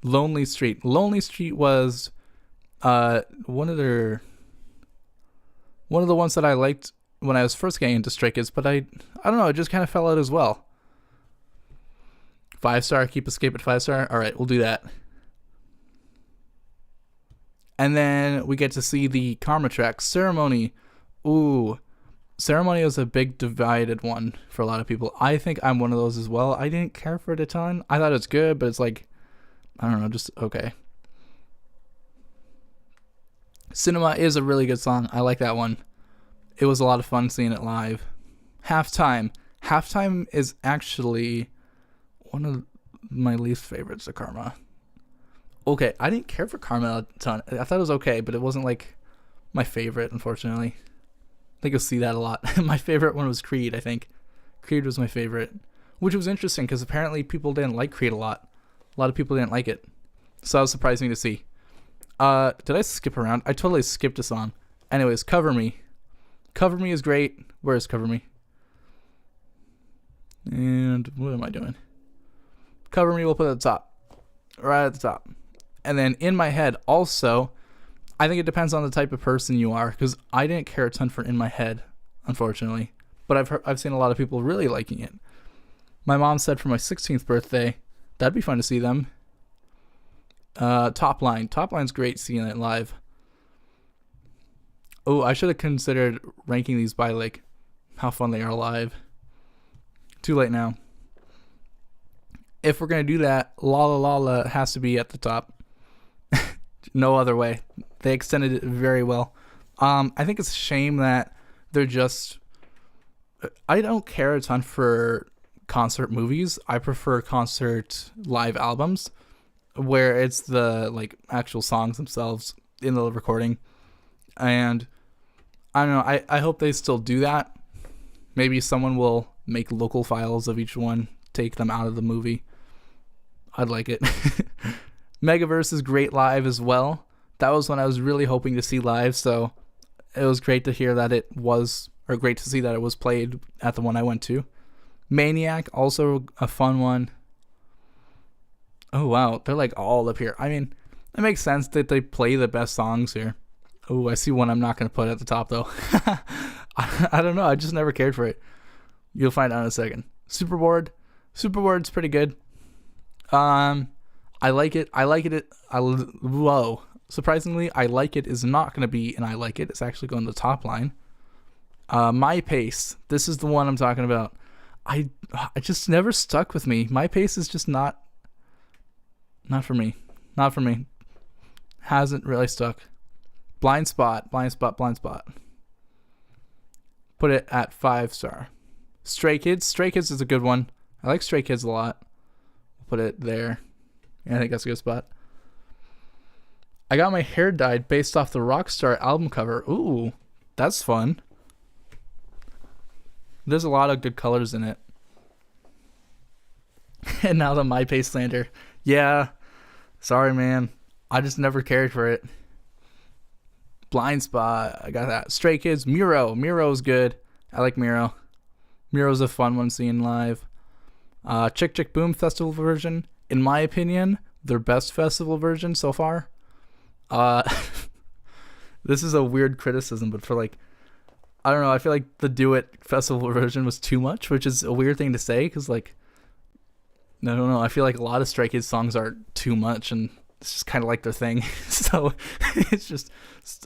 Lonely Street was one of the ones that I liked when I was first getting into Stray Kids, but I don't know, it just kind of fell out as well. 5-star, keep Escape at 5-star. All right, we'll do that. And then we get to see the Karma track, Ceremony. Ooh, Ceremony is a big divided one for a lot of people. I think I'm one of those as well. I didn't care for it a ton. I thought it was good, but it's like, I don't know, just okay. Cinema is a really good song. I like that one. It was a lot of fun seeing it live. Halftime is actually one of my least favorites of Karma. Okay, I didn't care for Karma a ton. I thought it was okay, but it wasn't like my favorite, unfortunately. I think you'll see that a lot. My favorite one was Creed, I think. Creed was my favorite, which was interesting because apparently people didn't like Creed a lot. A lot of people didn't like it. So that was surprising to see. Did I skip around? I totally skipped a song. Anyways, Cover Me. Cover Me is great. Where is Cover Me? And what am I doing? Cover Me, we'll put it at the top. Right at the top. And then In My Head, also, I think it depends on the type of person you are, because I didn't care a ton for In My Head, unfortunately. But I've seen a lot of people really liking it. My mom said for my 16th birthday, that'd be fun to see them. Top Line. Top Line's great seeing it live. Oh, I should have considered ranking these by like how fun they are live. Too late now. If we're going to do that, Lala Lala has to be at the top. No other way. They extended it very well. I think it's a shame that they're just... I don't care a ton for concert movies. I prefer concert live albums where it's the like actual songs themselves in the recording. And I don't know, I hope they still do that. Maybe someone will make local files of each one, take them out of the movie. I'd like it. Megaverse is great live as well. That was one I was really hoping to see live, so it was great to hear that it was, or great to see that it was played at the one I went to. Maniac, also a fun one. Oh wow, they're like all up here. I mean, it makes sense that they play the best songs here. Oh, I see one I'm not going to put at the top though. I don't know, I just never cared for it. You'll find out in a second. Superboard. Superboard's pretty good. I like it. Whoa. Surprisingly, I like it is not going to be an I like it. It's actually going to the top line. My Pace. This is the one I'm talking about. I just never stuck with me. My Pace is just not for me. Not for me. Hasn't really stuck. Blind Spot. Put it at 5-star. Stray Kids. Stray Kids is a good one. I like Stray Kids a lot. Put it there. Yeah, I think that's a good spot. I got my hair dyed based off the Rockstar album cover. Ooh, that's fun. There's a lot of good colors in it. And now the My Pace slander. Yeah, sorry, man. I just never cared for it. Blind Spot. I got that. Stray Kids. Miro. Miro's good. I like Miro. Miro's a fun one seeing live. Chick Chick Boom festival version. In my opinion, their best festival version so far. This is a weird criticism, but for like, I don't know, I feel like the Do It festival version was too much, which is a weird thing to say, because like, I don't know, I feel like a lot of Stray Kids songs are too much, and it's just kind of like their thing. So it's just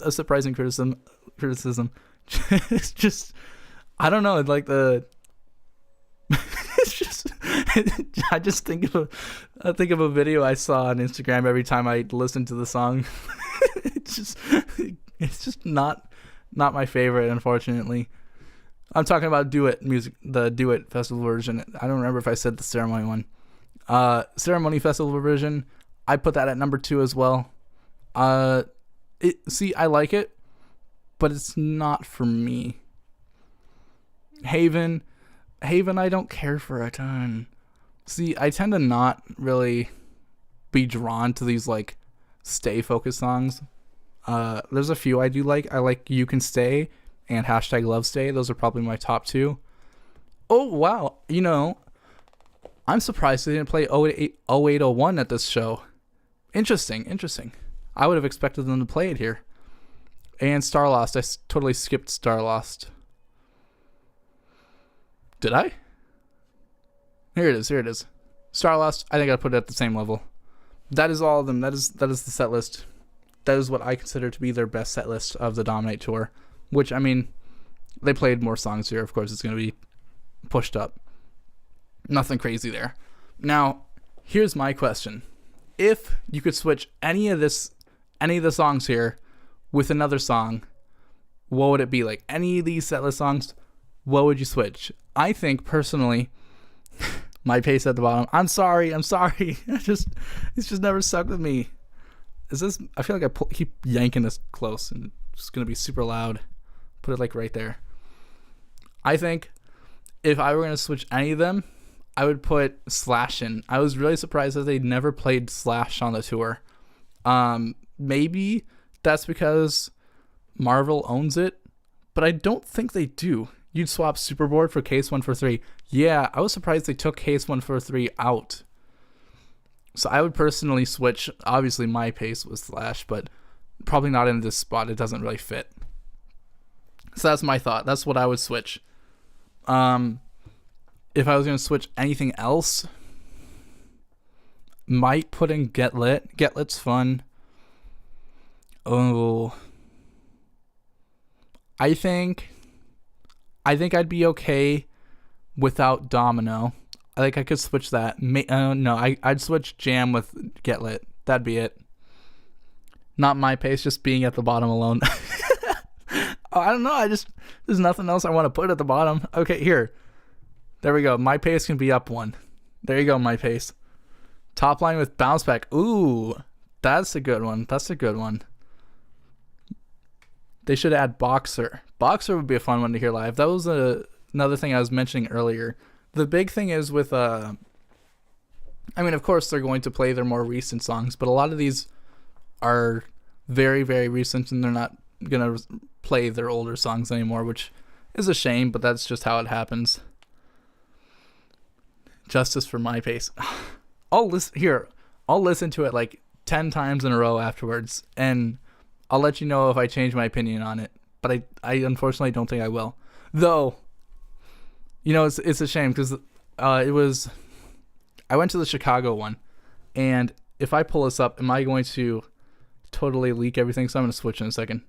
a surprising criticism. It's just, I don't know, like the it's just I just think of a video I saw on Instagram every time I listen to the song. it's just not my favorite, unfortunately. I'm talking about Do It music, the Do It festival version. I don't remember if I said the ceremony one. Ceremony festival version, I put that at number 2 as well. I like it, but it's not for me. Haven, I don't care for a ton. See, I tend to not really be drawn to these like stay focused songs. There's a few I do like. I like You Can Stay and #LoveStay. Those are probably my top 2. Oh wow, I'm surprised they didn't play 0801 at this show. Interesting. I would have expected them to play it here. And Starlost. I totally skipped Starlost. Did I? Here it is. Starlost, I think I put it at the same level. That is all of them. That is the set list. That is what I consider to be their best set list of the DominATE tour. Which, I mean, they played more songs here. Of course, it's going to be pushed up. Nothing crazy there. Now, here's my question. If you could switch any of the songs here with another song, what would it be? Like any of these setlist songs, what would you switch? I think personally, My Pace at the bottom. I'm sorry. It's just never stuck with me. I feel like I keep yanking this close and it's going to be super loud. Put it like right there. I think if I were going to switch any of them, I would put Slash in. I was really surprised that they never played Slash on the tour. Maybe that's because Marvel owns it, but I don't think they do. You'd swap Superboard for Case 143. Yeah, I was surprised they took Case 143 out. So I would personally switch. Obviously, My Pace with Slash, but probably not in this spot. It doesn't really fit. So that's my thought. That's what I would switch. if I was going to switch anything else, might put in Get Lit. Get Lit's fun. Oh, I think I'd be okay without Domino. I think I could switch that. No, I'd switch Jam with Get Lit. That'd be it. Not my pace, just being at the bottom alone. I don't know. There's nothing else I want to put at the bottom. Okay, here. There we go. My pace can be up one. There you go, my pace. Top line with bounce back. Ooh, that's a good one. That's a good one. They should add Boxer. Boxer would be a fun one to hear live. That was another thing I was mentioning earlier. The big thing is with, I mean, of course, they're going to play their more recent songs, but a lot of these are very, very recent, and they're not going to play their older songs anymore, which is a shame, but that's just how it happens. Justice for my pace. I'll listen to it like 10 times in a row afterwards, and I'll let you know if I change my opinion on it. But I unfortunately don't think I will. Though, you know, it's a shame because I went to the Chicago one, and if I pull this up, am I going to totally leak everything? So I'm going to switch in a second.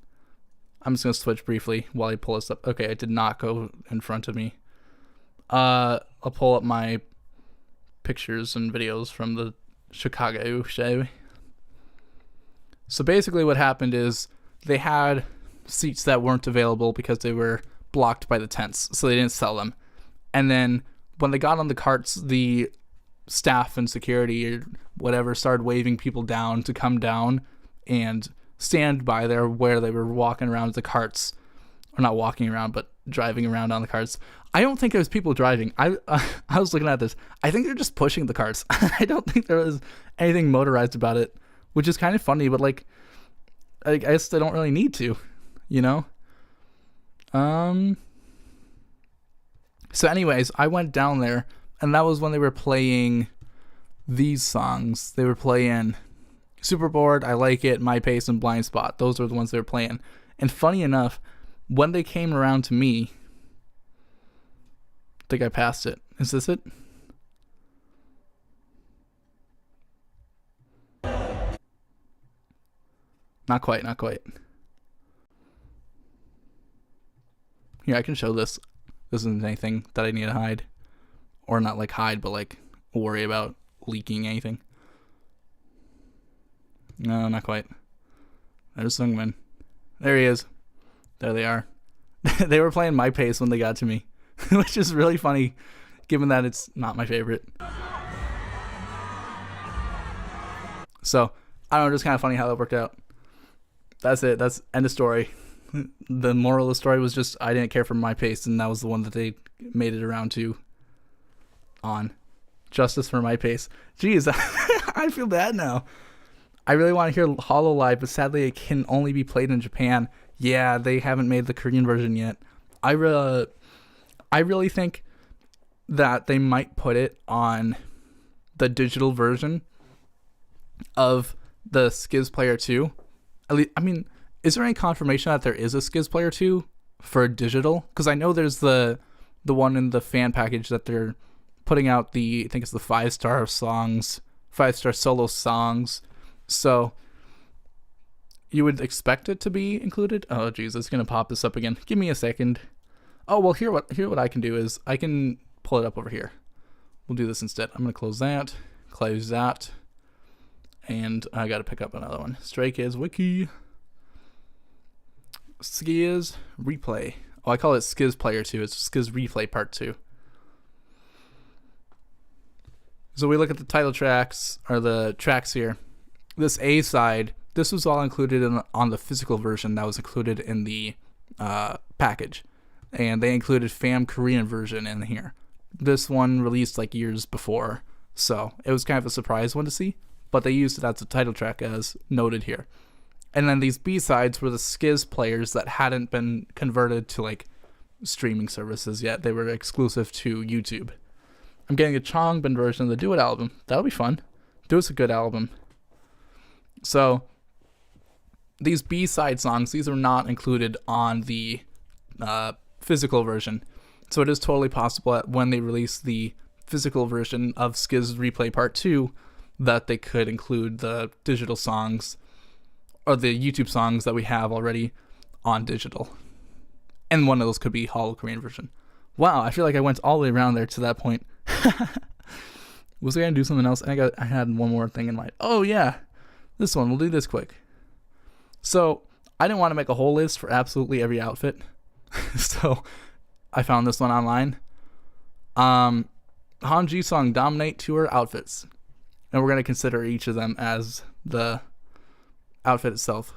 I'm just going to switch briefly while I pull this up. Okay, it did not go in front of me. I'll pull up my pictures and videos from the Chicago show. So basically what happened is they had seats that weren't available because they were blocked by the tents, so they didn't sell them. And then when they got on the carts, the staff and security or whatever started waving people down to come down and stand by there where they were walking around the carts. Or not walking around, but driving around on the carts. I don't think there's people driving. I was looking at this. I think they're just pushing the carts. I don't think there was anything motorized about it, which is kind of funny, but like, I guess they don't really need to, you know? So anyways, I went down there, and that was when they were playing these songs. They were playing Superboard, I Like It, My Pace, and Blind Spot. Those were the ones they were playing. And funny enough, when they came around to me, I think I passed it. Is this it? Not quite. Here, I can show this. This isn't anything that I need to hide. Or not like hide, but like worry about leaking anything. No, not quite. There's Sungmin. There he is. There they are. They were playing My Pace when they got to me, which is really funny, given that it's not my favorite. So, I don't know, just kind of funny how that worked out. That's it. That's end of story. The moral of the story was just I didn't care for My Pace, and that was the one that they made it around to on. Justice for My Pace. Jeez, I feel bad now. I really want to hear Hollow Live, but sadly it can only be played in Japan. Yeah, they haven't made the Korean version yet. I really think that they might put it on the digital version of the Skiz Player 2. At least, I mean, is there any confirmation that there is a Skiz Player 2 for digital? Because I know there's the one in the fan package that they're putting out I think it's the 5-star songs, 5-star solo songs. So you would expect it to be included. Oh, geez, it's going to pop this up again. Give me a second. Oh, well, here what I can do is I can pull it up over here. We'll do this instead. I'm going to close that, and I got to pick up another one. Stray Kids Wiki. Skiz Replay. Oh, I call it Skiz Player 2. It's Skiz Replay Part 2. So we look at the title tracks, or the tracks here. This A side, this was all included on the physical version that was included in the package. And they included FAM Korean version in here. This one released like years before, so it was kind of a surprise one to see. But they used it as a title track as noted here. And then these B-sides were the Skiz players that hadn't been converted to like streaming services yet. They were exclusive to YouTube. I'm getting a Changbin version of the Do It album. That'll be fun. Do It's a good album. So these B-side songs, these are not included on the physical version. So it is totally possible that when they release the physical version of Skiz Replay Part 2 that they could include the digital songs or the YouTube songs that we have already on digital. And one of those could be Holo Korean version. Wow, I feel like I went all the way around there to that point. Was I going to do something else? I had one more thing in mind. Oh yeah, this one. We'll do this quick. So I didn't want to make a whole list for absolutely every outfit. So I found this one online. Hanji song DominATE tour outfits. And we're going to consider each of them as the outfit itself.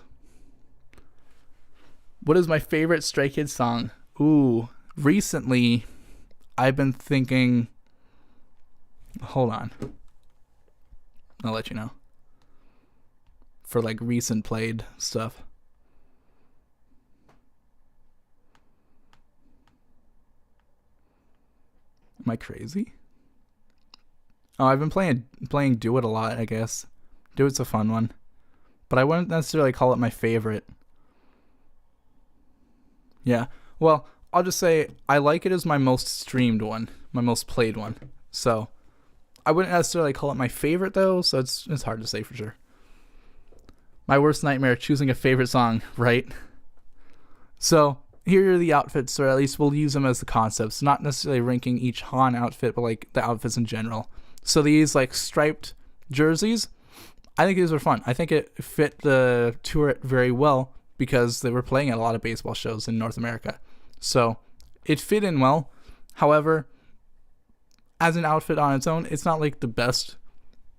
What is my favorite Stray Kids song? Ooh, recently I've been thinking... Hold on. I'll let you know. For like recent played stuff. Am I crazy? Oh, I've been playing Do It a lot, I guess. Do It's a fun one. But I wouldn't necessarily call it my favorite. Yeah. Well, I'll just say I like it as my most streamed one, my most played one. So I wouldn't necessarily call it my favorite though, so it's hard to say for sure. My worst nightmare, choosing a favorite song, right? So here are the outfits, or at least we'll use them as the concepts, not necessarily ranking each Han outfit, but like the outfits in general. So these like striped jerseys, I think these are fun. I think it fit the tour very well because they were playing at a lot of baseball shows in North America. So it fit in well. However, as an outfit on its own, it's not like the best,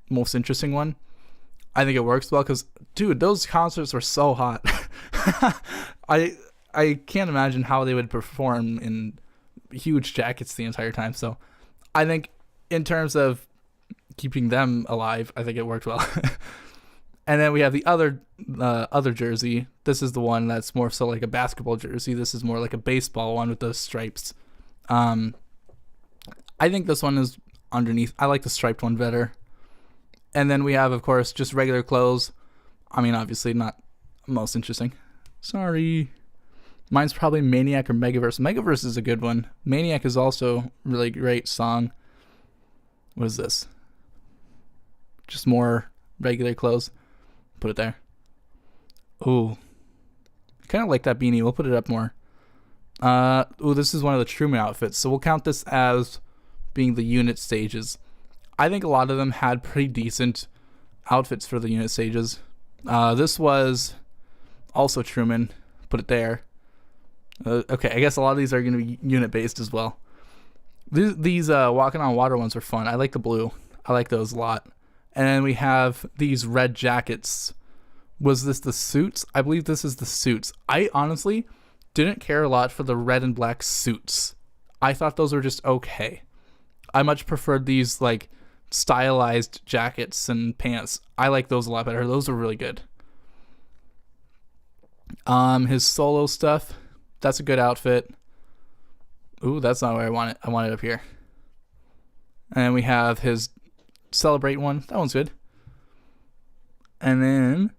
most interesting one. I think it works well because, dude, those concerts were so hot. I can't imagine how they would perform in huge jackets the entire time. So I think in terms of keeping them alive, I think it worked well. And then we have the other jersey. This is the one that's more so like a basketball jersey. This is more like a baseball one with those stripes. I think this one is underneath. I like the striped one better. And then we have, of course, just regular clothes. I mean, obviously not most interesting. Sorry. Mine's probably Maniac or Megaverse. Megaverse is a good one. Maniac is also a really great song. What is this? Just more regular clothes. Put it there. Ooh. I kind of like that beanie. We'll put it up more. Ooh, this is one of the Truman outfits. So we'll count this as being the unit stages. I think a lot of them had pretty decent outfits for the unit stages. This was also Truman. Put it there. Okay, I guess a lot of these are going to be unit based as well. These walking on water ones are fun. I like the blue. I like those a lot. And then we have these red jackets. Was this the suits? I believe this is the suits. I honestly didn't care a lot for the red and black suits. I thought those were just okay. I much preferred these like stylized jackets and pants. I like those a lot better. Those are really good. His solo stuff, that's a good outfit. Ooh, that's not where I want it. I want it up here. And we have his Celebrate one. That one's good. And then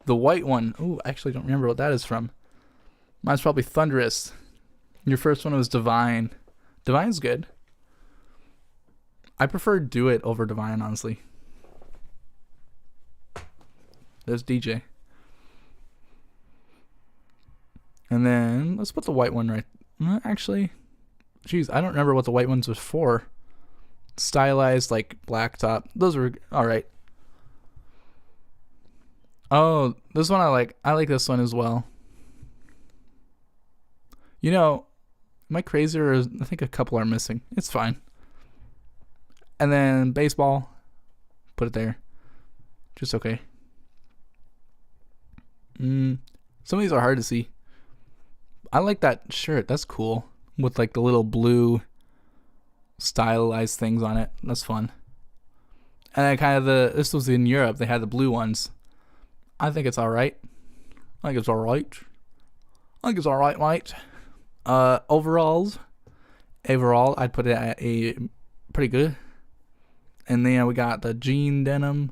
the white one. Ooh, I actually don't remember what that is from. Mine's probably Thunderous. Your first one was Divine. Divine's good. I prefer Do It over Divine, honestly. There's DJ. And then let's put the white one right. Actually, geez, I don't remember what the white ones was for. Stylized like black top. Those were all right. Oh, this one I like. I like this one as well. You know, am I crazy or I think a couple are missing? It's fine. And then baseball. Put it there. Just okay. Some of these are hard to see. I like that shirt. That's cool. With like the little blue stylized things on it. That's fun. And then kind of this was in Europe. They had the blue ones. I think it's alright. I think it's alright, mate. Overall, I'd put it at a pretty good. And then we got the jean denim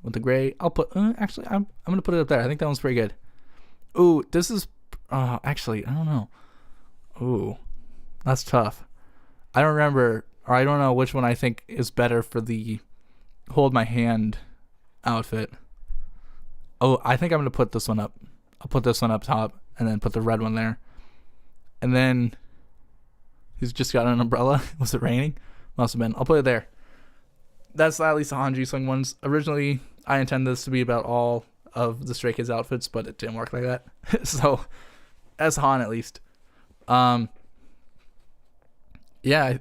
with the gray. I'll put, actually, I'm going to put it up there. I think that one's pretty good. Ooh, this is, actually, I don't know. Ooh, That's tough. I don't remember, or I don't know which one I think is better for the hold my hand outfit. Oh, I think I'm going to put this one up. I'll put this one up top and then put the red one there. And then he's just got an umbrella. Was it raining? Must have been. I'll put it there. That's at least the Han Sung ones. Originally, I intended this to be about all of the Stray Kids outfits, but it didn't work like that. So, as Han at least. Yeah,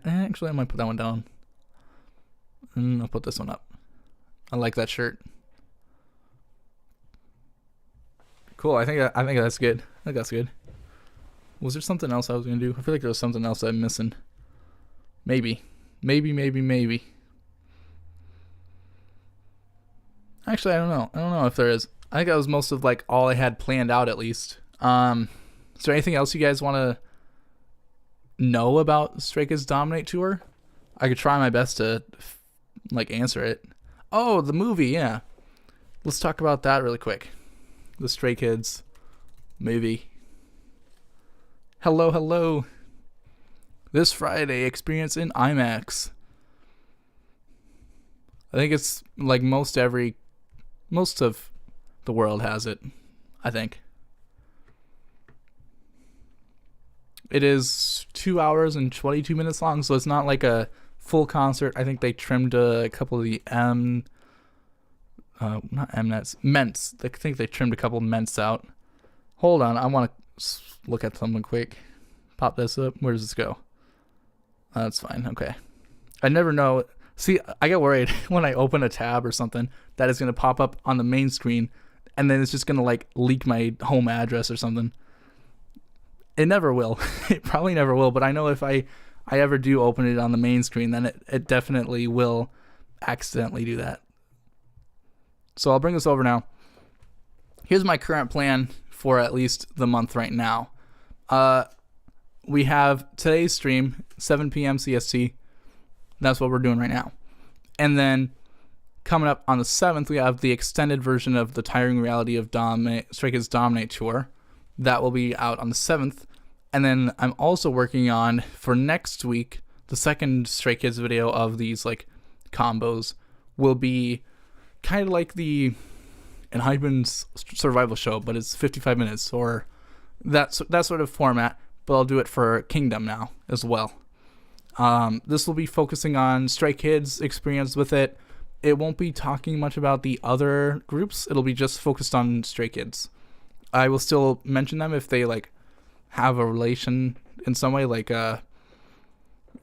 actually I might put that one down. And I'll put this one up. I like that shirt. Cool, I think that's good. I think that's good. Was there something else I was gonna do? I feel like there was something else I'm missing. Maybe. Actually, I don't know. I don't know if there is. I think that was most of like all I had planned out at least. Is there anything else you guys want to know about Stray Kids DominATE Tour? I could try my best to like answer it. Oh, the movie, yeah. Let's talk about that really quick. The Stray Kids movie. Hello. This Friday, experience in IMAX. I think it's like most of the world has it, I think. It is 2 hours and 22 minutes long, so it's not like a full concert. I think they trimmed a couple of the Ments. I think they trimmed a couple of Ments out. Hold on, I want to look at something quick. Pop this up. Where does this go? That's fine. Okay. I never know. See, I get worried when I open a tab or something that is going to pop up on the main screen, and then it's just going to like leak my home address or something. It never will. It probably never will, but I know if I ever do open it on the main screen, then it definitely will accidentally do that. So I'll bring this over now. Here's my current plan for at least the month right now. We have today's stream, 7 p.m. CST. That's what we're doing right now. And coming up on the 7th, we have the extended version of the Tiring Reality of Stray Kids DominATE Tour. That will be out on the 7th. And then I'm also working on, for next week, the second Stray Kids video of these like combos will be kind of like the Enhypen's survival show, but it's 55 minutes or that sort of format. But I'll do it for Kingdom now as well. This will be focusing on Stray Kids' experience with it. It won't be talking much about the other groups. It'll be just focused on Stray Kids. I will still mention them if they like have a relation in some way, like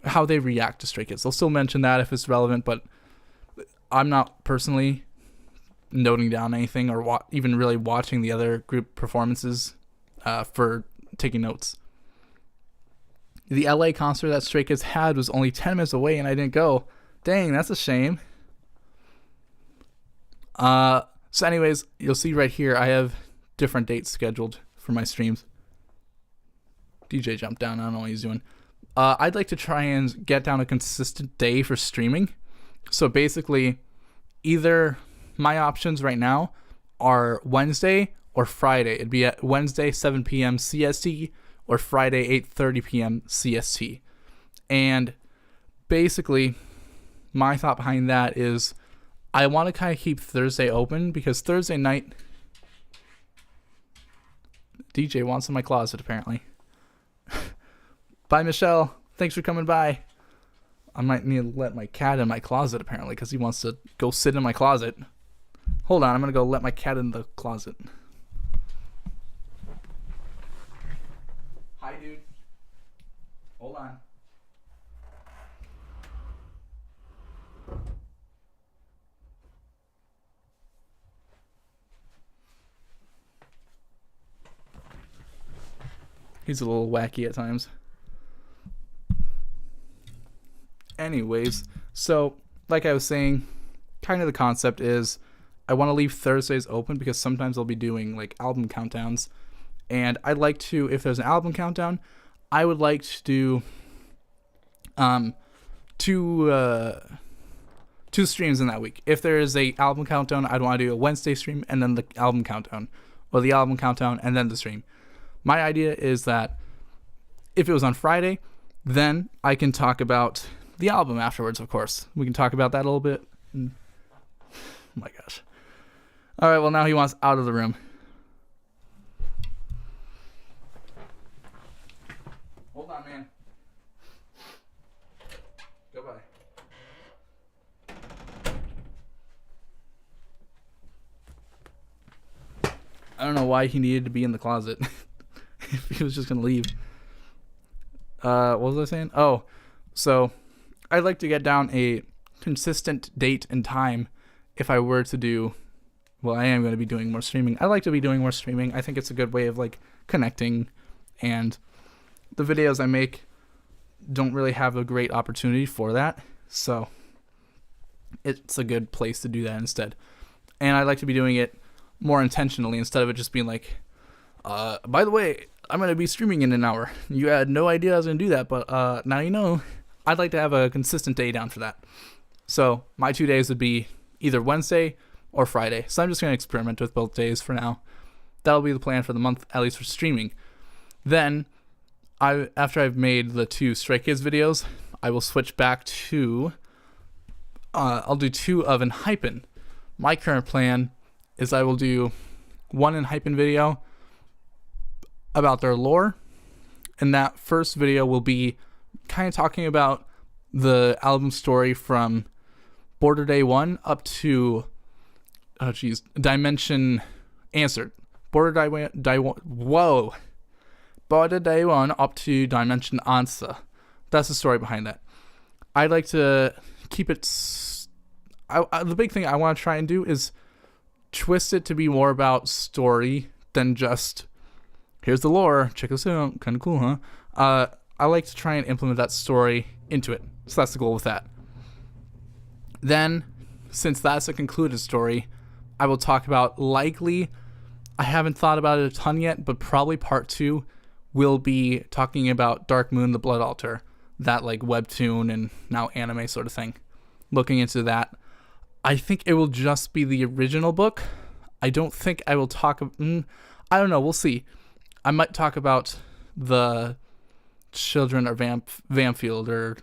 how they react to Stray Kids. I'll still mention that if it's relevant, but I'm not personally noting down anything or even really watching the other group performances for taking notes. The LA concert that Stray Kids had was only 10 minutes away and I didn't go. Dang, that's a shame. So anyways, you'll see right here I have different dates scheduled for my streams. DJ jumped down. I don't know what he's doing. I'd like to try and get down a consistent day for streaming. So basically, either my options right now are Wednesday or Friday. It'd be at Wednesday 7 p.m. CST or Friday 8:30 p.m. CST. And basically, my thought behind that is I want to kind of keep Thursday open because Thursday night DJ wants in my closet apparently. Bye, Michelle. Thanks for coming by. I might need to let my cat in my closet apparently because he wants to go sit in my closet. Hold on, I'm going to go let my cat in the closet. Hi, dude. Hold on. He's a little wacky at times. Anyways, so like I was saying, kind of the concept is I want to leave Thursdays open because sometimes I'll be doing like album countdowns. And I'd like to, if there's an album countdown, I would like to do two streams in that week. If there is a album countdown, I'd want to do a Wednesday stream and then the album countdown, or the album countdown and then the stream. My idea is that if it was on Friday, Then I can talk about the album afterwards, of course. We can talk about that a little bit. Oh my gosh. All right, well, now he wants out of the room. Hold on, man. Goodbye. I don't know why he needed to be in the closet if he was just going to leave. What was I saying? Oh, so I'd like to get down a consistent date and time if I were to do, well, I am going to be doing more streaming. I like to be doing more streaming. I think it's a good way of like connecting, and the videos I make don't really have a great opportunity for that. So it's a good place to do that instead. And I like to be doing it more intentionally instead of it just being like, by the way, I'm going to be streaming in an hour. You had no idea I was going to do that, but now you know. I'd like to have a consistent day down for that. So my 2 days would be either Wednesday or Friday. So I'm just going to experiment with both days for now. That'll be the plan for the month, at least for streaming. Then, after I've made the 2 Stray Kids videos, I will switch back to, I'll do 2 of Enhypen. My current plan is I will do 1 Enhypen video about their lore, and that first video will be kind of talking about the album story from Border Day 1 up to Dimension Answered. Border Day 1 up to Dimension Answer. That's the story behind that. I'd like to keep it the big thing I want to try and do is twist it to be more about story than just here's the lore, check this out, kind of cool, huh? I like to try and implement that story into it. So that's the goal with that. Then, since that's a concluded story, I will talk about likely, I haven't thought about it a ton yet, but probably part 2 will be talking about Dark Moon, the Blood Altar, that like webtoon and now anime sort of thing. Looking into that. I think it will just be the original book. I don't think I will talk, I don't know, we'll see. I might talk about the Children of Vamfield, or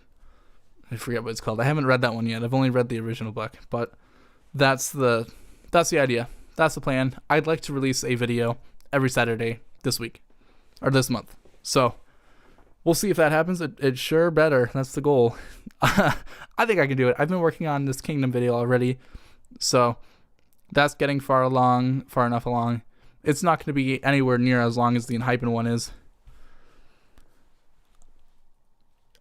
I forget what it's called. I haven't read that one yet. I've only read the original book, but that's the idea. That's the plan. I'd like to release a video every Saturday this week or this month. So we'll see if that happens. It sure better. That's the goal. I think I can do it. I've been working on this Kingdom video already, so that's getting far enough along. It's not going to be anywhere near as long as the Enhypen one is.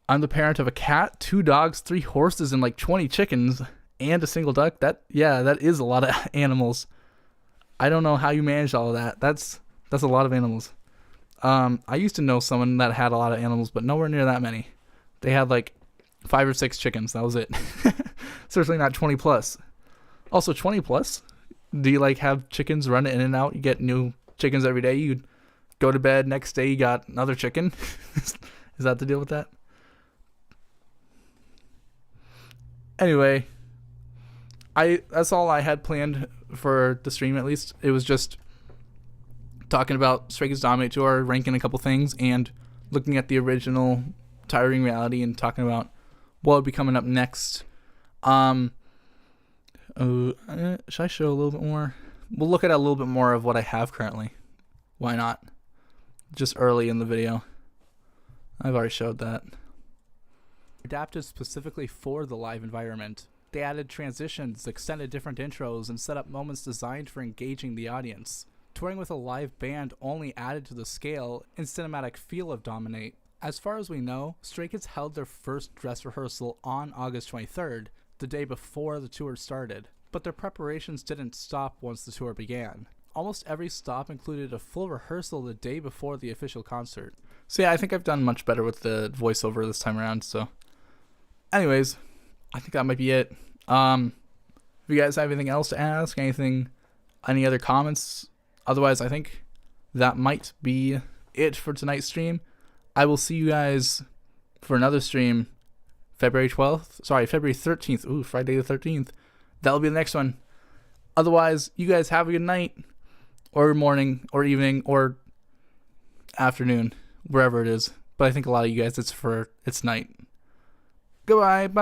I'm the parent of a cat, 2 dogs, 3 horses, and like 20 chickens, and a single duck. That is a lot of animals. I don't know how you manage all of that. That's a lot of animals. I used to know someone that had a lot of animals, but nowhere near that many. They had like 5 or 6 chickens. That was it. Certainly not 20 plus. Also 20 plus. Do you like have chickens run in and out? You get new chickens every day. You go to bed, next day you got another chicken. Is that the deal with that? Anyway, that's all I had planned for the stream, at least. It was just talking about Stray Kids DominATE Tour, ranking a couple things, and looking at the original Tiring Reality and talking about what would be coming up next. Should I show a little bit more? We'll look at a little bit more of what I have currently. Why not? Just early in the video. I've already showed that. Adapted specifically for the live environment. They added transitions, extended different intros, and set up moments designed for engaging the audience. Touring with a live band only added to the scale and cinematic feel of DominATE. As far as we know, Stray Kids held their first dress rehearsal on August 23rd, the day before the tour started. But their preparations didn't stop once the tour began. Almost every stop included a full rehearsal the day before the official concert. So yeah, I think I've done much better with the voiceover this time around, so... Anyways, I think that might be it. If you guys have anything else to ask, any other comments, otherwise I think that might be it for tonight's stream. I will see you guys for another stream February 13th. Ooh, Friday the 13th. That'll be the next one. Otherwise, you guys have a good night, or morning, or evening, or afternoon, wherever it is. but I think a lot of you guys it's night. Goodbye. Bye.